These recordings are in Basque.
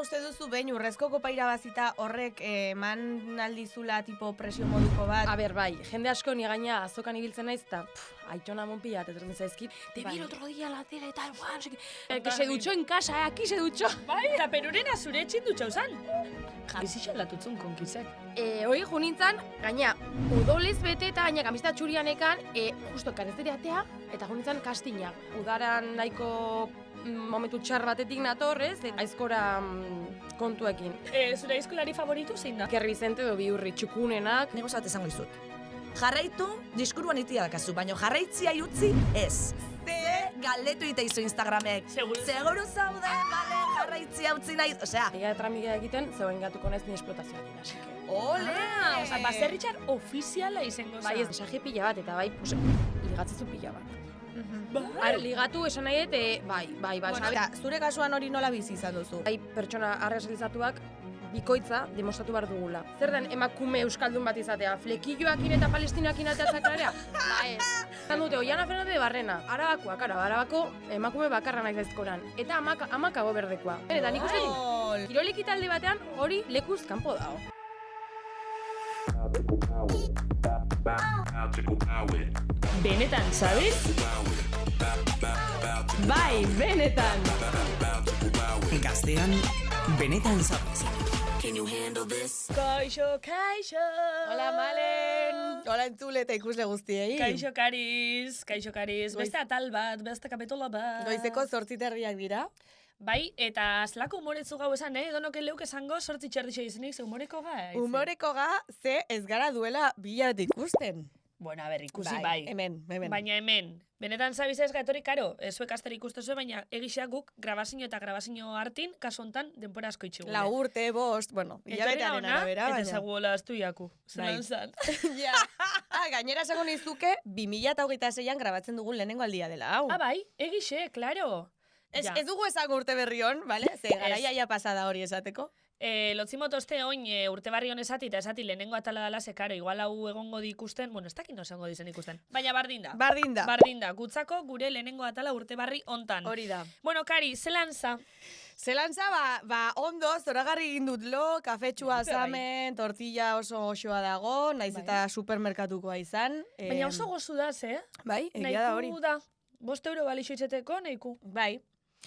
uste duzu behin urrezko kopa irabazita horrek eman aldizula tipo presio moduko bat? A ber, bai, jende asko ni gaina azokan ibiltzen naiz eta aitona monpilla etortzen zaizkit. Te vi el otro día la tele tal, guau, que se duchó en casa, aquí se duchó. Bai, eta perurena zure etxin dutxau zan. Bizitxan latutzun konkizek. Hori junintzan, gaina, odolez bete eta gaina kamiseta txurianekan, justo kareztere atea, eta junintzan kastina. Udaran nahiko momentu txar batetik natorrez, eta aizkora kontuekin. Zure aizkolari favoritu zein da? Iker Bizente edo Bihurri txukunenak. Nego zat esango izut. Jarraitu, diskuruan iti dakazu, baina jarraitzia utzi ez. Galdetu ite izu Instagramek. Seguru zaude, bale, jarraitzia utzi nahi. Osea, Egia tramikea egiten, zegoen gatuko naiz ni esplotazioakin, así que. ole! Osa, baserritxar ofiziala izango za. Bai, ez mensaje pila bat, eta bai, ligatzezu pila bat. Ligatu esan nahi dut, bai. Bueno, eta zure kasuan hori nola bizi izan duzu? Bai, pertsona arrealizatuak bikoitza demostratu behar dugula. Zer den emakume euskaldun bat izatea, flekilloakin eta palestinakin ateatzak klarea? Ba ez. Zan dute, Oiana Fernandez de Barrena, Arabako emakume bakarra naiz aizkoran. Eta amakago berdekoa. Eta nik uste dut, kiroleki talde batean hori lekuz kanpo dago. Benetan, sabes? Bai, benetan! Gaztean, benetan zabez. Kaixo! Hola, Malen! Hola, entzule eta ikusle guztiei. Kaixo kariz. Beste atal bat, beste kapitola bat. Goizeko 8:30 dira. Bai, eta zelako humoretzu gau esan, donoke leuk esango 8 txerdixo izenik, ze humoreko ga? Humoreko ga, ze ez gara duela bilabete ikusten. Bueno, a ber, ikusi bai. Hemen. Baina hemen, benetan zabiz ez gaitorik, karo, zuek aster ikustu zuen, baina egixak guk grabazio eta grabazio hartin, kasu hontan, denpora asko itxugu. 4 urte, 5, bueno, hilabetearen arabera, baina. Eta zaguola astu jaku, zelan zan. Ja. Gainera esango nizuke, 2026an grabatzen dugun lehenengo aldia dela, hau. Bai, egixe, klaro. Ez dugu esango urte berri hon, bale? Ze garaia ja pasada hori esateko. Lotzimotoste oin urte barri hon esati eta esati lehenengo atala dala ze karo, igual hau egongo di ikusten, bueno, ez dakit no esango dizen ikusten, baina bardin da. Gutzako gure lehenengo atala urte barri hontan. Hori da. Bueno, Kari, zelan za? Zelan za, ondo, zoragarri egin dut lo, kafetxua zamen, tortilla oso goxoa dago, naiz eta supermerkatukoa izan. Baina oso gozu da, ze? Bai, egia da hori. Naiku da, 5 euro balixo itzeteko, naiku. Bai.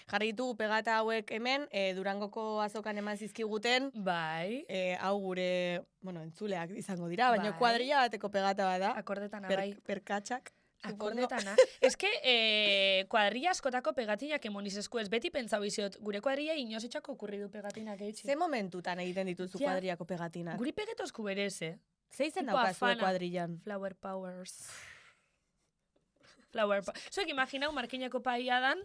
Jarri ditugu pegata hauek hemen, Durangoko azokan eman zizkiguten. Bai. Hau gure, entzuleak izango dira, baina kuadrilla bateko pegata bada. Akordetana, bai. Perkatxak. Akordetana. Ez que, kuadrilla askotako pegatinak emoniz esku ez, beti pentsau iziot, gure kuadrilla inozetxako okurri du pegatinak eitzi. Ze momentutan egiten dituzu kuadrillako pegatinak? Guri pegetozku berez, Ze izen daukazu kuadrillan? Flower Powers. Zuek imaginau markinako paia dan,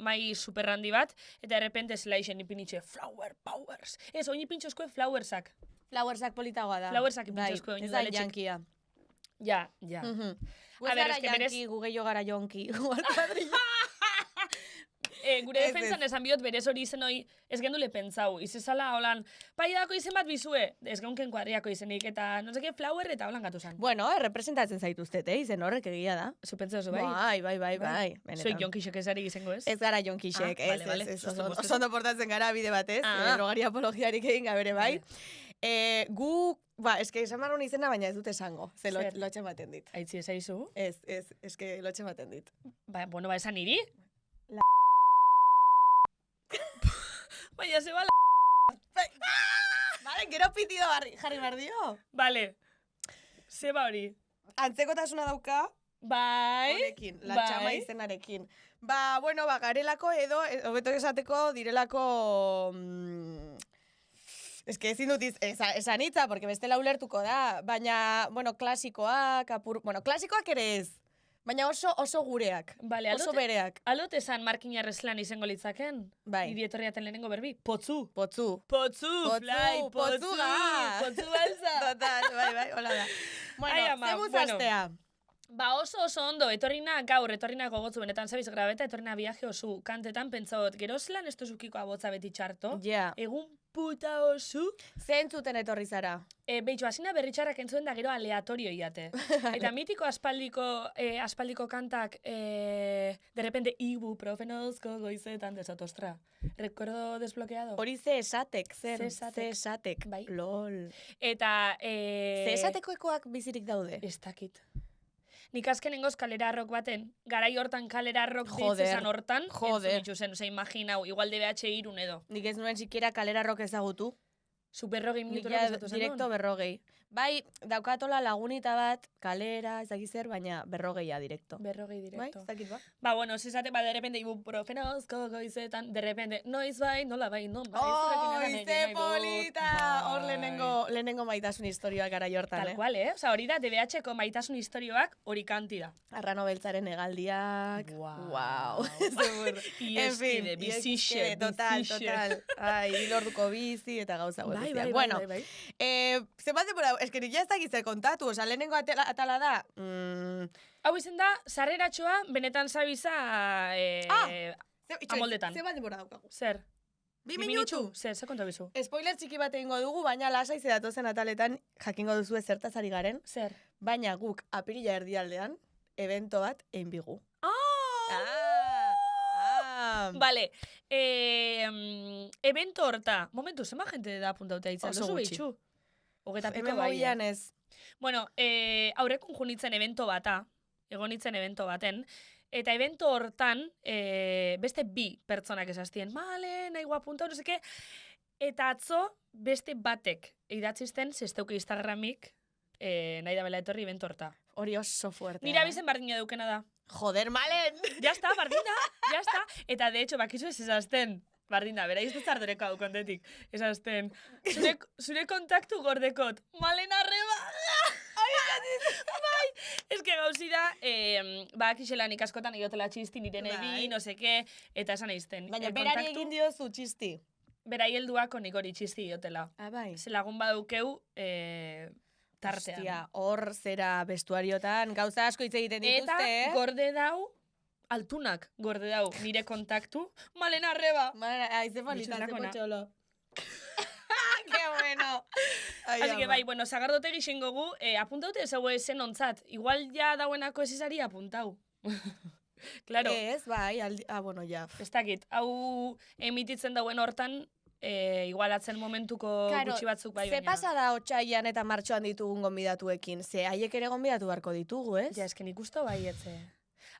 mai superrandi bat, eta errepente zela isen ipinitxe Flower Powers. Ez, oin ipintxoskoe Flowersak. Flowersak politagoa da. Flowersak ipintxoskoe. Ez da jankia. Ja. Guez gara janki, gu gehiago gara jonki. Gure defentzan esan bihot berez hori izen hori ez gendule pentsau. Izezala holan, paidako izen bat bizue, ez geunken kuadriako izenik, eta no seke flower eta holan gatu zan. Bueno, representatzen zaituztet, izen horrek egia da. Zu pentsa oso bai? Bai. Zuek jonkixek ezari izango ez? Ez gara jonkixek, ez. Oso ondo portatzen gara bide batez, drogari apologiarik egin gabere bai. Gu, eske esan barron izena, baina ez dut esango, ze lotxe maten dit. Aitzi ez aizu? Ez, eske lotxe maten dit. Bueno, esan niri? Baina ze bala... Bale, gero pitido jarri bardio. Bale, zeba hori. Antzekotasuna dauka. Bai. Honekin, latxama izenarekin. Garelako edo, hobeto esateko, direlako... Ez que ezin dut esan hitza, porque bestela ulertuko da. Baina, klasikoak, klasikoak ere ez. Baina oso gureak, oso bereak. Alot esan markinarrez lan izango litzaken? Bai. Niri etorriaten lehenengo berbi? Potzu. Potzu balza. Total, bai, hola da. Bueno, zemuz astea. Ba oso ondo, etorrina gogotzu benetan zabiz grabeta, etorrina viaje oso kantetan pentsot, gero zelan ez tozukiko abotza beti txarto. Egun puta oso. Zentzuten etorri zara? Beitxo, hasina berritxarrak entzuen da gero aleatorio iate. Eta mitiko aspaldiko kantak, de repente, ibuprofenozko goizetan desatostra. Rekordo desblokeado? Hori ze esatek, zer? Ze esatek. Bai. Lol. Eta... Ze esatekoekoak bizirik daude? Ez dakit. Nik azkenengoz kalera rock baten, garai hortan kalera rock ditzezan hortan, entzun ditxuzen, imaginau, igual DBH irun edo. Nik ez nuen sikiera kalera rock ezagutu. Zu berrogei minutura ezatu zen Direkto berrogei. Bai, daukatola lagunita bat, kalera, ez dakit zer, baina berrogeia direkto. Berrogei direkto. Bai, ez dakit ba? Ba, bueno, zizate, de repente, ibuprofenozko goizetan, de repente, noiz bai, nola bai, non bai. Ze polita! Hor lehenengo maitasun historioak gara jortan, Tal cual, Osa, hori da, DBH-ko maitasun historioak hori kanti da. Arrano beltzaren hegaldiak. Wow. Ieskide, bizixe. Total. Ai, hilorduko bizi eta gauza bai. Bueno, zenbat denbora, eskerik ja ez dakiz kontatu, oza, lehenengo atala da. Hau izen da, sarreratxoa benetan zabiza amoldetan. Zenbat denbora daukagu? Zer? 2 minutu? Zer konta bizu? Spoiler txiki bat egingo dugu, baina lasai datozen ataletan jakingo duzu zertaz ari garen. Zer? Baina guk apirila erdialdean, evento bat enbigu. Vale, evento horta, momentu, zema jente da apuntauta itzan, dozu behitxu? Hogetapiko bai. Ez. Bueno, aurrekun junitzen evento bata, egonitzen evento baten, eta evento hortan, beste 2 pertsonak esaztien, male, nahi guapuntau, no seke, eta atzo, beste batek idatzizten, zesteuke Instagramik, nahi da bela etorri evento horta. Hori oso fuerte. Nira bizen bardina dukena da. Joder, malen! Ya está, bardina, ya está. Eta de hecho, bakizu ez esazten. Bardina, bera izte zardoreko hau kontetik. Esazten. Zure kontaktu gordekot. Malena reba! Bai! Ez que gauzi da, bakixelan ikaskotan egotela txisti niren edi, no seke, eta esan eizten. Baina berari egin diozu txisti. Berai helduako nik hori txisti iotela. Bai. Zelagun badaukeu, tartean. Ostia, hor zera bestuariotan, gauza asko hitz egiten dituzte, Eta gorde dau, altunak gorde dau, nire kontaktu, Malena Reba. Aize polita, ze potxolo. Qué bueno. Así que bai, bueno, sagardotegi xengogu, apuntaute ezago esen ontzat. Igual ja dauenako esizari apuntau. Claro. Ez, bai, bueno, ja. Ez dakit, hau emititzen dauen hortan, igualatzen momentuko gutxi batzuk bai baina. Ze pasa da otsailean eta martxoan ditugun gonbidatuekin? Ze haiek ere gonbidatu beharko ditugu, ez? Ja, esken ikusto bai etze.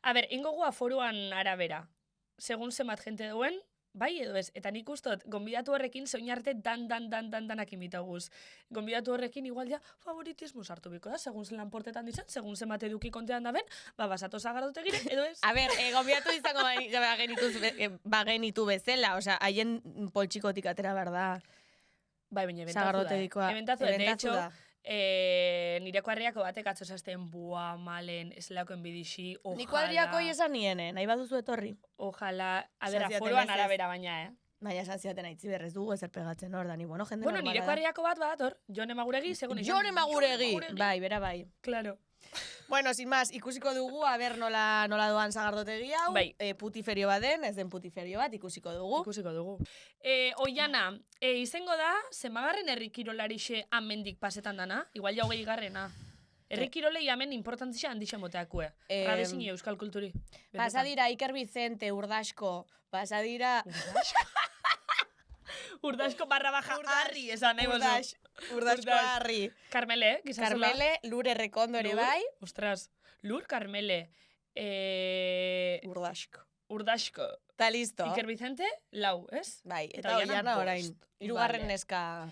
A ber, ingogu aforuan arabera. Segun zenbat jente duen, bai edo ez. Eta nik ustot, gonbidatu horrekin zein arte danak imitaguz. Gonbidatu horrekin igual ja favoritismo sartu biko da, segun zen lanportetan dizan, segun zenbat eduki kontean da ben, basatu zagardotegire, edo ez. A ber, gonbidatu izango bagenitu bezala, osea, haien poltsikotik atera behar da. Bai, baina eventazu da. Eventazu da, de hecho, nire kuadriako batek atzo zazten, bua, malen, ez lako enbidixi, ojala. Ni kuadriako esan niene, nahi baduzu etorri. Ojala, a ber, aforoan arabera baina, Baina esan ziaten aitzi berrez dugu ezer pegatzen hor da, ni bueno, jende normala. Bueno, nire kuadriako bat badator, Jon Emaguregi, segun izan. Jon Emaguregi! Bai, bera bai. Claro. Bueno, sin más, ikusiko dugu, a ber nola doan sagardotegi hau, bai. Putiferio bat den, ez den putiferio bat, ikusiko dugu. Oiana, izango da, zemagarren herri kirolarixe amendik pasetan dana, igual jau gehigarrena. Herri kirolei amen importantzia handixa moteakue. Radezini euskal kulturi. Pasadira Iker Vicente, Urdasko, pasadira... Urdasko barra baja harri, esan nahi bozu. Urdasko harri. Carmele, gizazola. Carmele, Lur Errekondo ere bai. Ostras, Lur, Carmele. Urdasko. Ta listo. Iker Vicente, lau, ez? Bai, eta Oiana orain. Hirugarren neska.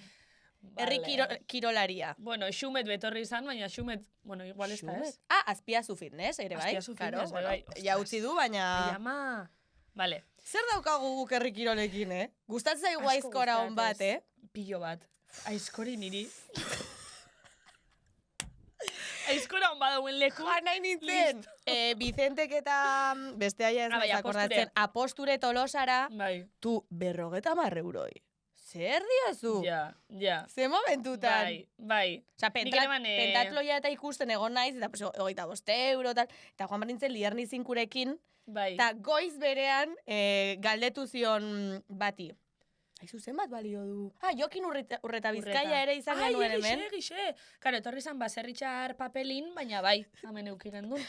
Herri kirolaria. Bueno, Xumet betorri izan, baina Xumet, bueno, igual ez da, ez? Azpiazu Fitness, ere bai. Azpiazu Fitness, bai. Ja utzi du, baina... Ama. Vale. Zer daukagu guk herri kirolekin, Gustatzen zaigu aizkora hon bat, Pillo bat. Aizkori niri. Aizkora hon badauen leku. Nahi nintzen. Vicentek eta beste aia ez nahi akordatzen. Aposture Tolosara, tu 50 euroi. Zer diozu? Ja. Ze momentutan? Bai. Osa, pentatloia eta ikusten egon naiz, eta pues, 25 euro, tal, eta Juan Martintzen Lierni zinkurekin, eta goiz berean galdetu zion bati. Aizu, zenbat balio du? Jokin Urreta Bizkaia ere izan genuen hemen. Gixe. Karo, etorri izan baserritxar papelin, baina bai, hemen eukiren duen.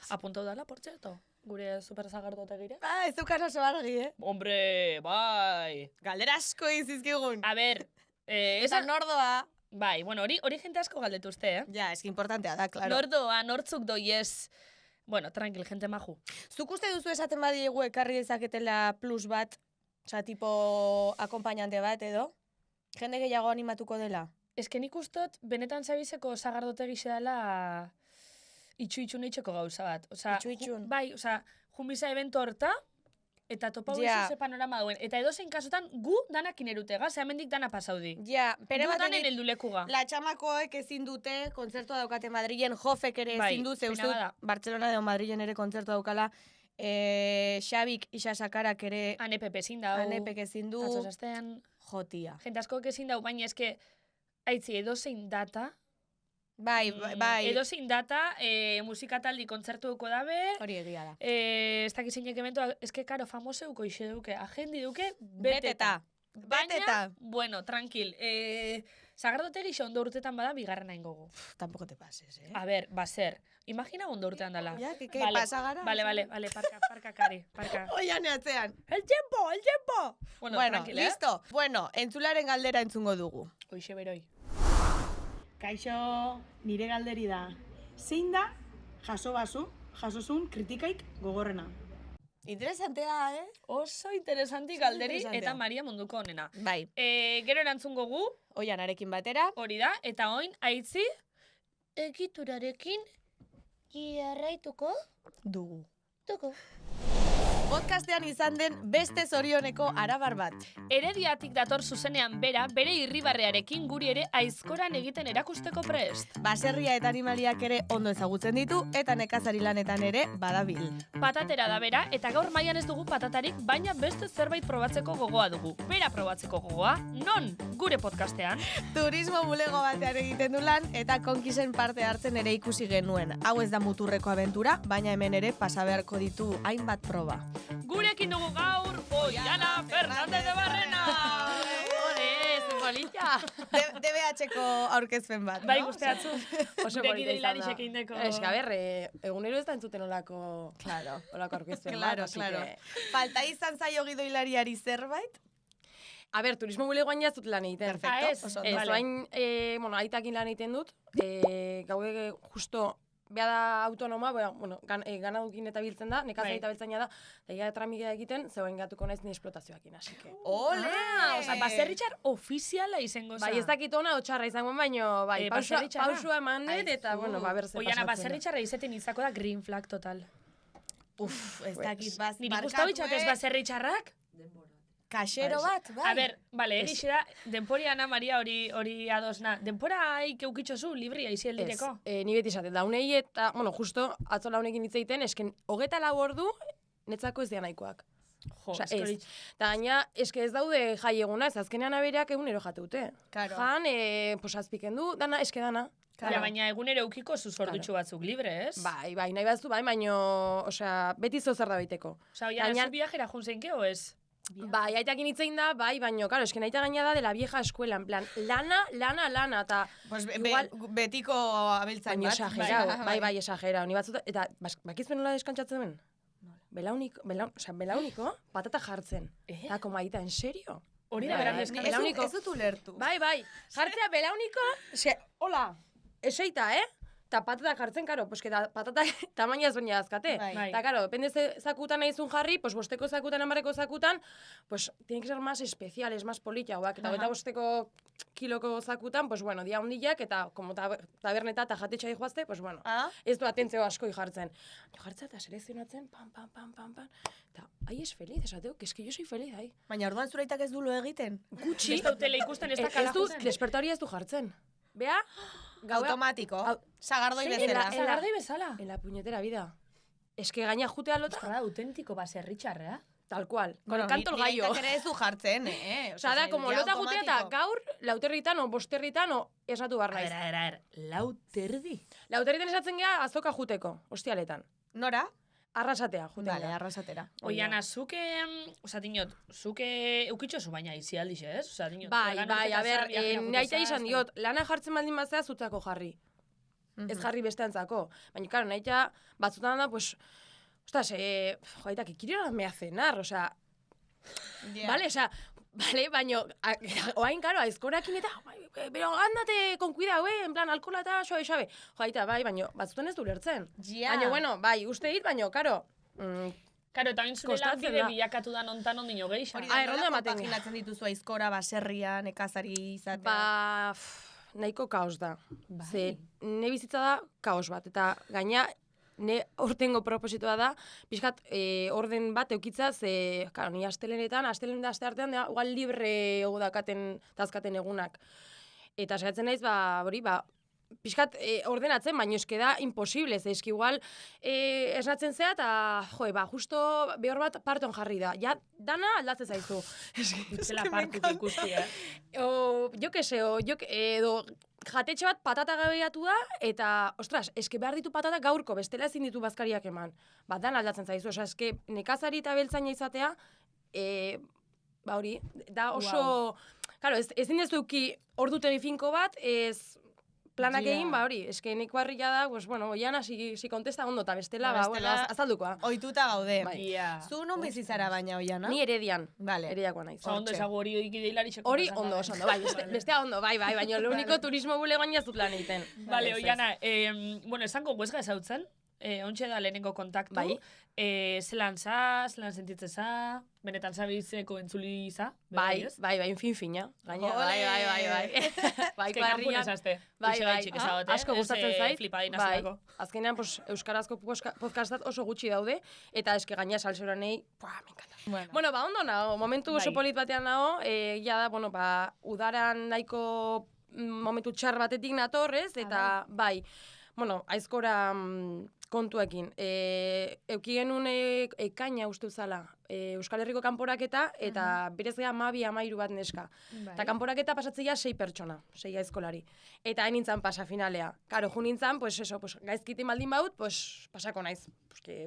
Apuntau dala, por cierto. Gure superzagardotegire. Ez dukan oso argi, Hombre, bai. Galdera asko izizkigun. A ber, eta nordoa. Bai, bueno, hori jente asko galdetuzte, Ja, eski importantea da, klaro. Nordoa, nortzuk doiez. Bueno, tranquil, gente maju. Zuk uste duzu esaten badiegu ekarri dezaketela plus bat, oza, tipo akompainante bat edo? Jende gehiago animatuko dela? Ez que nik ustot, benetan zabizeko zagardotegi dela itxu-itxu neitxeko gauza bat. Itxu-itxun. Bai, junbiza evento horta, eta topa ze panorama duen. Eta edozein kasutan, gu danakin erutega, ze hemendik dana pasaudi. Ja, pere bat danen heldulekuga. La txamakoek ezin dute, kontzertua daukate Madrilen, Jofek ere ezin du, ze uste Bartzelona edo Madrilen ere kontzertua daukala, Xabik Isasakarak ere Anepek ezin dau. Anepek ezin du. Atzosastean. Jotia. Jente askoek ezin dau, baina eske, aitzi, edozein data, Bai. Edozein data, musikataldi kontzertu duko dabe. Hori egia da. Ez dakizeinek eventua, eske, karo, famoseuko ixe duke, agendi duke, beteta. Baina, bueno, tranquil. Zagardotegi xe ondo urtetan bada, bigarrena ingogu. Tampoco te pases, A ber, baser. Imagina ondo urtean dala. Ja, que pasa gara? Vale, parka, Kari, parka. Oian atzean. El tiempo! Bueno, tranquil, listo. Bueno, entzularen galdera entzungo dugu. Hoixe beroi. Kaixo, nire galderi da. Zein da, jasozun kritikaik gogorrena? Interesantea, Oso interesanti galderi eta Maria munduko honena. Bai. Gero erantzungo gu. Oianarekin batera. Hori da, eta oin, aitzi, egiturarekin jarraituko dugu. Podcastean izan den beste zorioneko arabar bat. Herediatik dator zuzenean bera, bere irribarrearekin guri ere aizkoran egiten erakusteko prest. Baserria eta animaliak ere ondo ezagutzen ditu eta nekazari lanetan ere badabil. Patatera da bera, eta gaur mailan ez dugu patatarik, baina beste zerbait probatzeko gogoa dugu. Bera probatzeko gogoa, non? Gure podcastean. Turismo bulego batean egiten du lan eta konkisen parte hartzen ere ikusi genuen. Hau ez da muturreko abentura, baina hemen ere pasa beharko ditu hainbat proba. Gurekin dugu gaur, Oiana Fernández de Barrena! Polita. DBH-ko aurkezpen bat, no? Bai, guzteatzu. Oso polita izan da. Eska berre, egunero ez da entzuten olako aurkezpen bat. Claro. Falta izan zaio Gido Hilariari zerbait? A ber, turismo bulegoan jaztut lan egiten. Perfecto. Oain, aitakin lan egiten dut. Gaude justo beha da autonoma, ganadukin eta biltzen da, nekazari eta biltzaina da, da tramikea egiten, zegoen gatuko naiz ni esplotazioakin, así que... Ole! Osa, baserritxar ofiziala izango za. Bai, ez dakit ona otxarra izango, baino, bai, pausua eman dut, eta, bueno, berze pasatzen. Oiana, baserritxarra izeten izako da green flag total. Ez dakit, barkatu, Niri gustau bitxatez baserritxarrak? Kaxero bat, bai. A ber, bale, egixera, denpori Ana Maria hori adosna. Denpora haik eukitxozu, libria izi eldireko? Ni beti esaten, daunei eta, justo, atzo launekin hitz egiten, esken, 24 ordu, netzako ez dira nahikoak. Jo, ez. Eta gaina, eske ez daude jai eguna, ez azkenean abereak egunero jateute. Claro. Jan, azpiken du, dana, eske dana. Ja, baina egunero eukiko zuzordutxu batzuk libre, ez? Bai, nahi batzu, baino, beti zozer da baiteko. Osa, oiana, zu viajera junzeinke, o ez? Bai, aitakin hitzein da, bai, baino, karo, esken aita gaina da de la vieja escuela, en plan, lana, eta... Pues betiko abiltzain bat. Bai, exagerau, ni batzuta, eta bakizpen nola deskantzatzen ben? Belauniko, patata jartzen. Eta koma aita, en serio? Hori da, beran ez dut ulertu. Bai, jartzea belauniko, hola, eseita, eta patata jartzen, karo, pues que patata tamaina ezberdina dazkate. Eta, karo, depende zakutan nahi zun jarri, pues bosteko zakutan, amarreko zakutan, pues tiene que ser más especiales, más politiagoak. Eta bosteko kiloko zakutan, pues bueno, dia hundiak, eta como taberneta eta jatetxai joazte, pues bueno, ez du atentzio asko jartzen. Jartza eta selekzionatzen, pam. Eta, ai es feliz, esateu, que es que yo soy feliz, ai. Baina orduan zuraitak ez du lo egiten. Gutxi. Ez dautela ikusten, ez da kalajuzen. Despertari ez du jartzen. Bea, automatiko. Sagardoi bezala. Sagardoi bezala. En la puñetera vida. Es que gaina jutea lotza. Ostra, autentiko baserritxarra. Tal cual. Bueno, Kanto el gallo. Ni ere ez du jartzen, Osea, da, como lota jutea eta gaur, lauterritan o bosterritan o esatu bar naiz. A ver, lauterdi? Lauterritan esatzen gea azoka juteko, ostialetan. Nora? Arrasatea, juten. Vale, arrasatera. Oiana, zuke, oza, dinot, zuke eukitxozu baina izi aldiz, ez? Oza, dinot, Bai, a ber, nahi izan diot, lana jartzen baldin bazea zutzako jarri. Ez jarri besteantzako. Baina, karo, nahi batzutan da, pues, ostras, joaitak, ikiriola mea cenar, osea, vale, osea, vale, baina, oain, karo, aizkorakin eta, pero andate con cuidado, en plan, alkohola eta xabe. Joaita, bai, baina, batzutan ez du lertzen. Baina, bueno, bai, uste dit, baina, karo, Karo, eta hain zure lanbide bilakatu da nontan ondino geisha. Hori da, nolako paginatzen dituzu aizkora, baserria, nekazari izatea? Ba, nahiko kaos da. Ze, ne bizitza da kaos bat. Eta gaina, ne ortengo propositoa da, pixkat orden bat eukitza, ze, karo, ni astelenetan da aste artean, igual libre dazkaten egunak. Eta saiatzen naiz, hori, pixkat ordenatzen, baina eske da imposible, ze eski igual esnatzen zea eta, justo behor bat parton jarri da. Ja, dana aldatzen zaizu. Zela partuko ikusti, edo jatetxe bat patata gabeatu da, eta, ostras, eske behar ditu patata gaurko, bestela ezin ditu bazkariak eman. Dana aldatzen zaizu, osea, eske nekazari eta beltzaina izatea, hori, da oso, claro, ezin ez duki ordutegi finko bat, ez planak egin, hori, eske neko harria da, pues, bueno, Oiana, si kontesta ondo, eta bestela, bueno, azaldukoa. Oituta gaude. Zu non bizizara baina, Oiana? Ni Heredian. Vale. Herediakoa naiz. Ondo ezagu hori oiki deilaritxeko. Hori ondo, bai, bestea ondo, bai, baina lo único turismo bule gaina zut lan egiten. Vale, Oiana, bueno, esango huesga ezautzen, ontxe da lehenengo kontaktu. Bai. Zelan sentitzen za, benetan zabizeko entzuli za. Bai, fin-fina. Gaina, bai. Bai, kanpun ezazte. Bai, asko gustatzen zait. Bai, azkenean, euskarazko podcastat oso gutxi daude, eta eske gaina salsoranei, me encanta. Bueno, ondo nago, momentu oso polit batean nago, ja da, bueno, udaran nahiko momentu txar batetik natorrez, eta bai, bueno, aizkora kontuekin. Euki genuen ekaina uste uzala, Euskal Herriko kanporaketa, eta berez geha 12-13 bat neska. Eta kanporaketa pasatzea 6 pertsona, 6 aizkolari. Eta hain nintzen pasa finalea. Karo, ju nintzen, gaizkitin baldin baut, pasako naiz.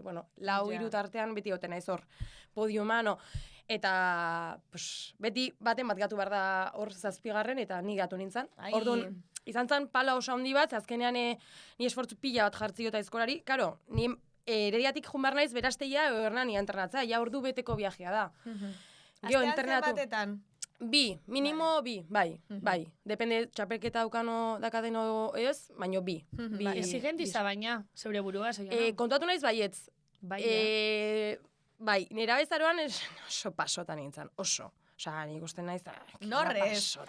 Bueno, 4-3 tartean beti goten naiz hor. Podiumano. Eta, beti baten bat gatu behar da hor 7. eta ni gatu nintzen. Orduan, izan zen pala oso handi bat, azkenean ni esfortzu pila bat jartzi jota aizkolari. Karo, ni Herediatik jun behar naiz berasteia Hernani entrenatzea, ja ordu beteko viajea da. Astean zen batetan? Minimo bi, bai. Depende txapelketa dakateno ez, baino bi. Exigentiza baina, zeure burua, kontuatu naiz baietz. Bai, nera bezaroan oso pasota nintzen, oso. Osa, nik uste naiz, Norrez. Oso,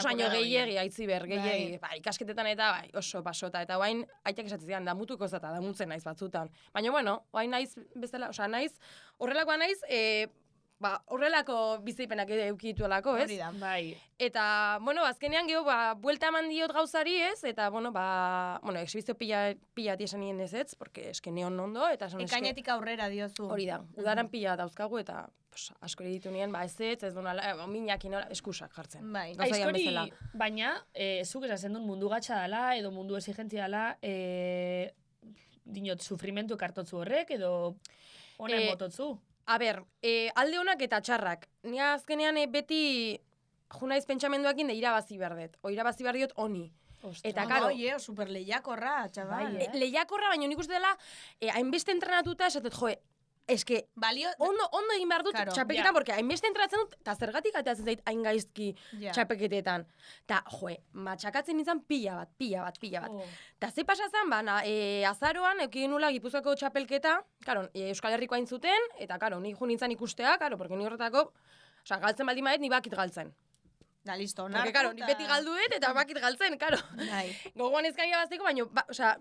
baino gehiegi, aitziber, gehiegi. Ikasketetan eta oso pasota. Eta oain, aitak esatzean, damutuko zata, damutzen naiz batzutan. Baina, bueno, oain naiz bezala, osa, naiz, horrelakoa naiz, horrelako bizipenak eukituelako, ez? Hori da. Bai. Eta, bueno, azkenean geho, buelta eman diot gauzari, ez? Eta, bueno, exhibizio pila esan nien ez, porque eske neon ondo, eta esan eske... Ekainetik aurrera diozu. Hori da, udaran pila dauzkagu, eta asko ditu nien, ez dunala, minakin eskusak jartzen. Bai. Aizkori, baina, zuk esazen duen mundu gatsa dela, edo mundu exigentzia dela, dinot, sufrimentu ekartotzu horrek, edo honen mototzu? A ber, alde honak eta txarrak. Ni azkenean beti junaiz pentsamenduakin de irabazi berdet. O irabazi berdiot honi. Eta, karo... Oie, super lehiakorra, txabal. Lehiakorra, baina nik uste dela, hainbeste entrenatuta, esatet, eske, ondo egin behar dut txapeketan, porque hainbeste entrenatzen dut, eta zergatik ateatzen zait hain gaizki txapeketetan. Ta, matxakatzen nintzen pila bat. Ta ze pasazan, azaroan, eukin nula Gipuzkoako txapelketa, karo, Euskal Herriko hain zuten, eta, karo, ni ju nintzen ikustea, karo, porque ni horretako, galtzen baldin maet, ni bakit galtzen. Da, listo, narko. Porque, karo, ni beti galduet eta bakit galtzen, karo. Gogoan ezkaria bazteko, baina,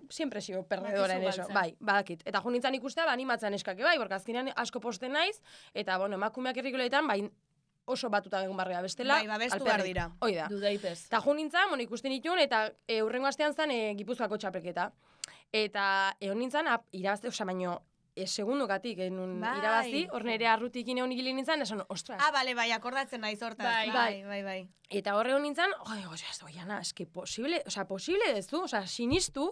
siempre sigo perdedora en eso. Bai, badakit. Eta jo nintzen ikustea, animatzen eskake, bai, porque azkenean asko posten naiz, eta, bueno, emakumeak errikuleetan, bai, oso batuta egon barria bestela. Bai, babestu behar dira. Hoi da. Dudaitez. Eta jo nintzen, bueno, ikusten ditun, eta urrengo astean zen Gipuzkoako txapelketa. Eta egon nintzen, irabazte, baino, segundokatik irabazi, hor nire arrutikin egon igilin nintzen, esan, ostras. Bale, bai, akordatzen naiz hortaz. Bai. Eta horre hon nintzen, Oiana, eske posible dezu, sinistu,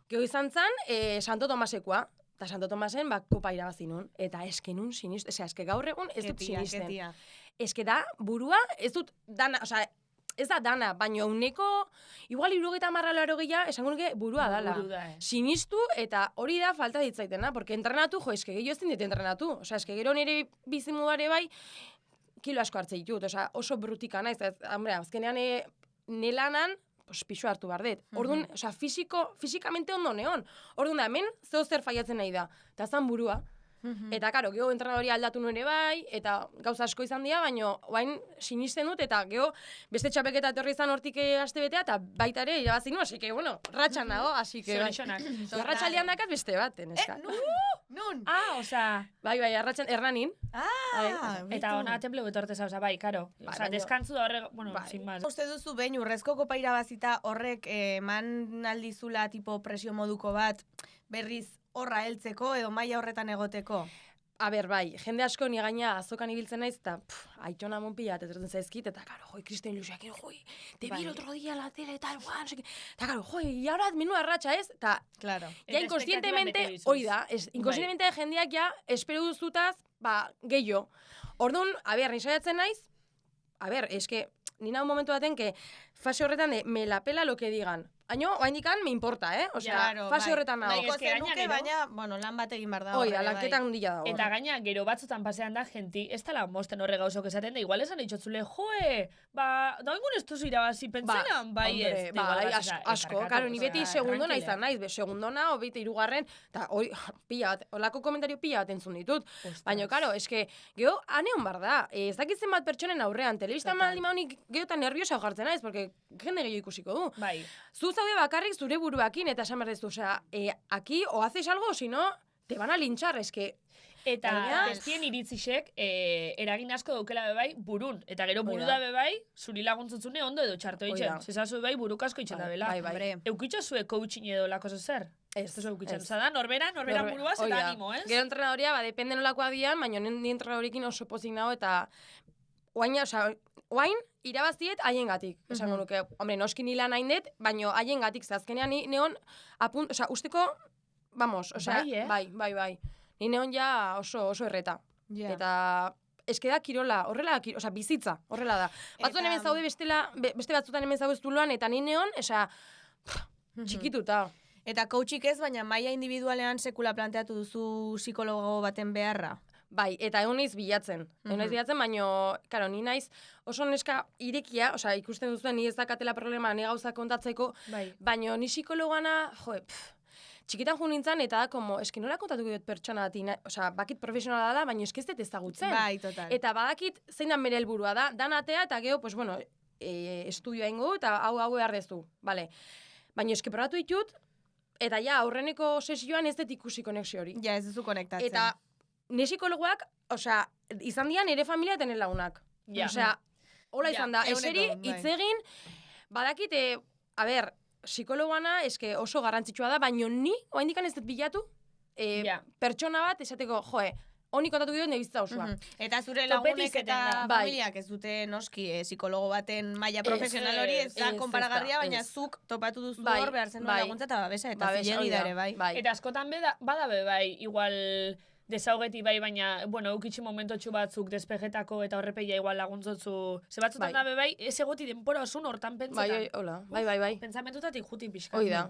geho izan zen, Santo Tomasekoa, eta Santo Tomasen, kopa irabazi nun, eta eske nun sinistu, eske gaur egun ez dut sinisten. Eske da, burua, ez dut dana, ez da dana, baina uneko, igual 70-80 esango nuke burua dala. Sinistu eta hori da falta ditzaitena, porque entrenatu, eske gehiago ez dit entrenatu. Eske gero nire bizimudare bai, kilo asko hartze ditut, oso brutika naiz, azkenean nelanan, pixu hartu behar dut. Orduan, fizikamente ondo neon. Orduan da, hemen zeo zer faiatzen nahi da. Eta zan burua. Eta, karo, geho entrenadori aldatu nuen bai, eta gauza asko izan dira, baina oain sinisten dut, eta geho beste txapelketa etorri izan hortik aste betea, eta baita ere irabazi nu, así que, bueno, ratxan nago, así que... Arratxaldean dakat beste bat, neska. Nun? Bai, arratxan, Hernanin. Eta ona templeu etortez, bai, karo. Deskantzu da horrek, bueno, sin más. Uste duzu, behin, urrezko kopa irabazita horrek eman aldizula tipo presio moduko bat, berriz horra heltzeko edo maila horretan egoteko? A ber, bai, jende asko ni gaina azokan ibiltzen naiz, eta aitona monpila etortzen zaizkit, eta karo, Cristian Luciak, te vi el otro día en la tele, tal, guan, eta karo, y ahora menuda racha ez, eta ya inconscientemente, hori da, inconscientemente jendeak ja espero duzutaz, gehiago. Orduan, a ber, nisaiatzen naiz, a ber, eske, nina un momento baten que fase horretan de me la pela lo que digan. Aino, oaindikan me importa, fase horretan nago. Baina, bueno, lan bat egin behar da. Oida, lanketan hundila dago. Eta gaina, gero batzutan pasean da, genti, ez tala mosten horre gauzok esaten da, igual esan ditzotzule, da ingun ez duzu irabazi pentsenan, bai ez. Asko, karo, ni beti segundona izan naiz, segundona, o beti irugarren, eta hori, pila bat, olako komentario pila bat entzun ditut. Baina, karo, eske, geho, aneon bar da, ez dakitzen bat pertsonen aurrean, telebistan maldi maunik gehotan nerviosa jartzen naiz, porque jende gehiago ikusiko du. Bai. Zaude bakarrik zure buruakin, eta esan berdezu, aquí o haces algo, si no, te van a linchar, eske... Eta bestien iritzisek eragin asko daukela bebai burun. Eta gero buru da bebai, zuri laguntzutzune ondo edo txarto itxen. Zezazu bebai buruk asko itxen da bela. Eukitxo zue coaching edo lako zer? Ez eukitxen. Zada, norbera buruaz eta animo, ez? Gero entrenadoria, depende nolakoa dian, baina ni entrenadorikin oso pozik nago, eta oain, irabaziet haiengatik, esango nuke. Hombre, noski nila nahin dut, baina haiengatik, azkenean ni neon, usteko, vamos, bai. Ni neon ja oso erreta. Eta eske da kirola, horrela da, bizitza, horrela da. Batzuen hemen zaude beste batzutan hemen zaude zuloan, eta ni neon, txikituta. Eta coachik ez, baina maila individualean sekula planteatu duzu psikologo baten beharra? Bai, eta egon naiz bilatzen. Baina, karo, ni naiz oso neska irekia, ikusten duzuen, ni ez dakatela problema, ni gauza kontatzeko, baina ni psikologana, txikitan jo nintzen, eta da, eski nola kontatuko dut pertsona bat, bakit profesionala da, baina eski ez dut ezagutzen. Bai, total. Eta badakit zein dan bere helburua da, danatea, eta geho, estudioa ingo, eta hau behar dezu, bale. Baina eski probatu ditut, eta ja, aurreneko sesioan ez dut ikusi konexio hori. Ja, ez duzu konektatzen. Eta ne psikologoak, izan dian ere familia tenen lagunak. Hola izan da, eseri, itzegin, badakit, psikologoana eske oso garrantzitsua da, baina ni, oaindikan ez dut bilatu, pertsona bat, esateko, honi kontatu dut nebizitza osoa. Eta zure lagunek eta familiak ez dute noski psikologo baten maila profesional hori, ez da konparagarria, baina zuk topatu duzu hor behar zen laguntza eta babesa, eta zilegi dare, bai. Eta askotan badabe, bai, igual... desaugeti bai, baina, eukitxi momentotxu batzuk despejetako eta horrepeia igual laguntzotzu. Ze batzutan dabe bai, ez egoti denpora osun hortan pentsetan. Bai. Pentsamentuetatik jutin pixka. Hoi da.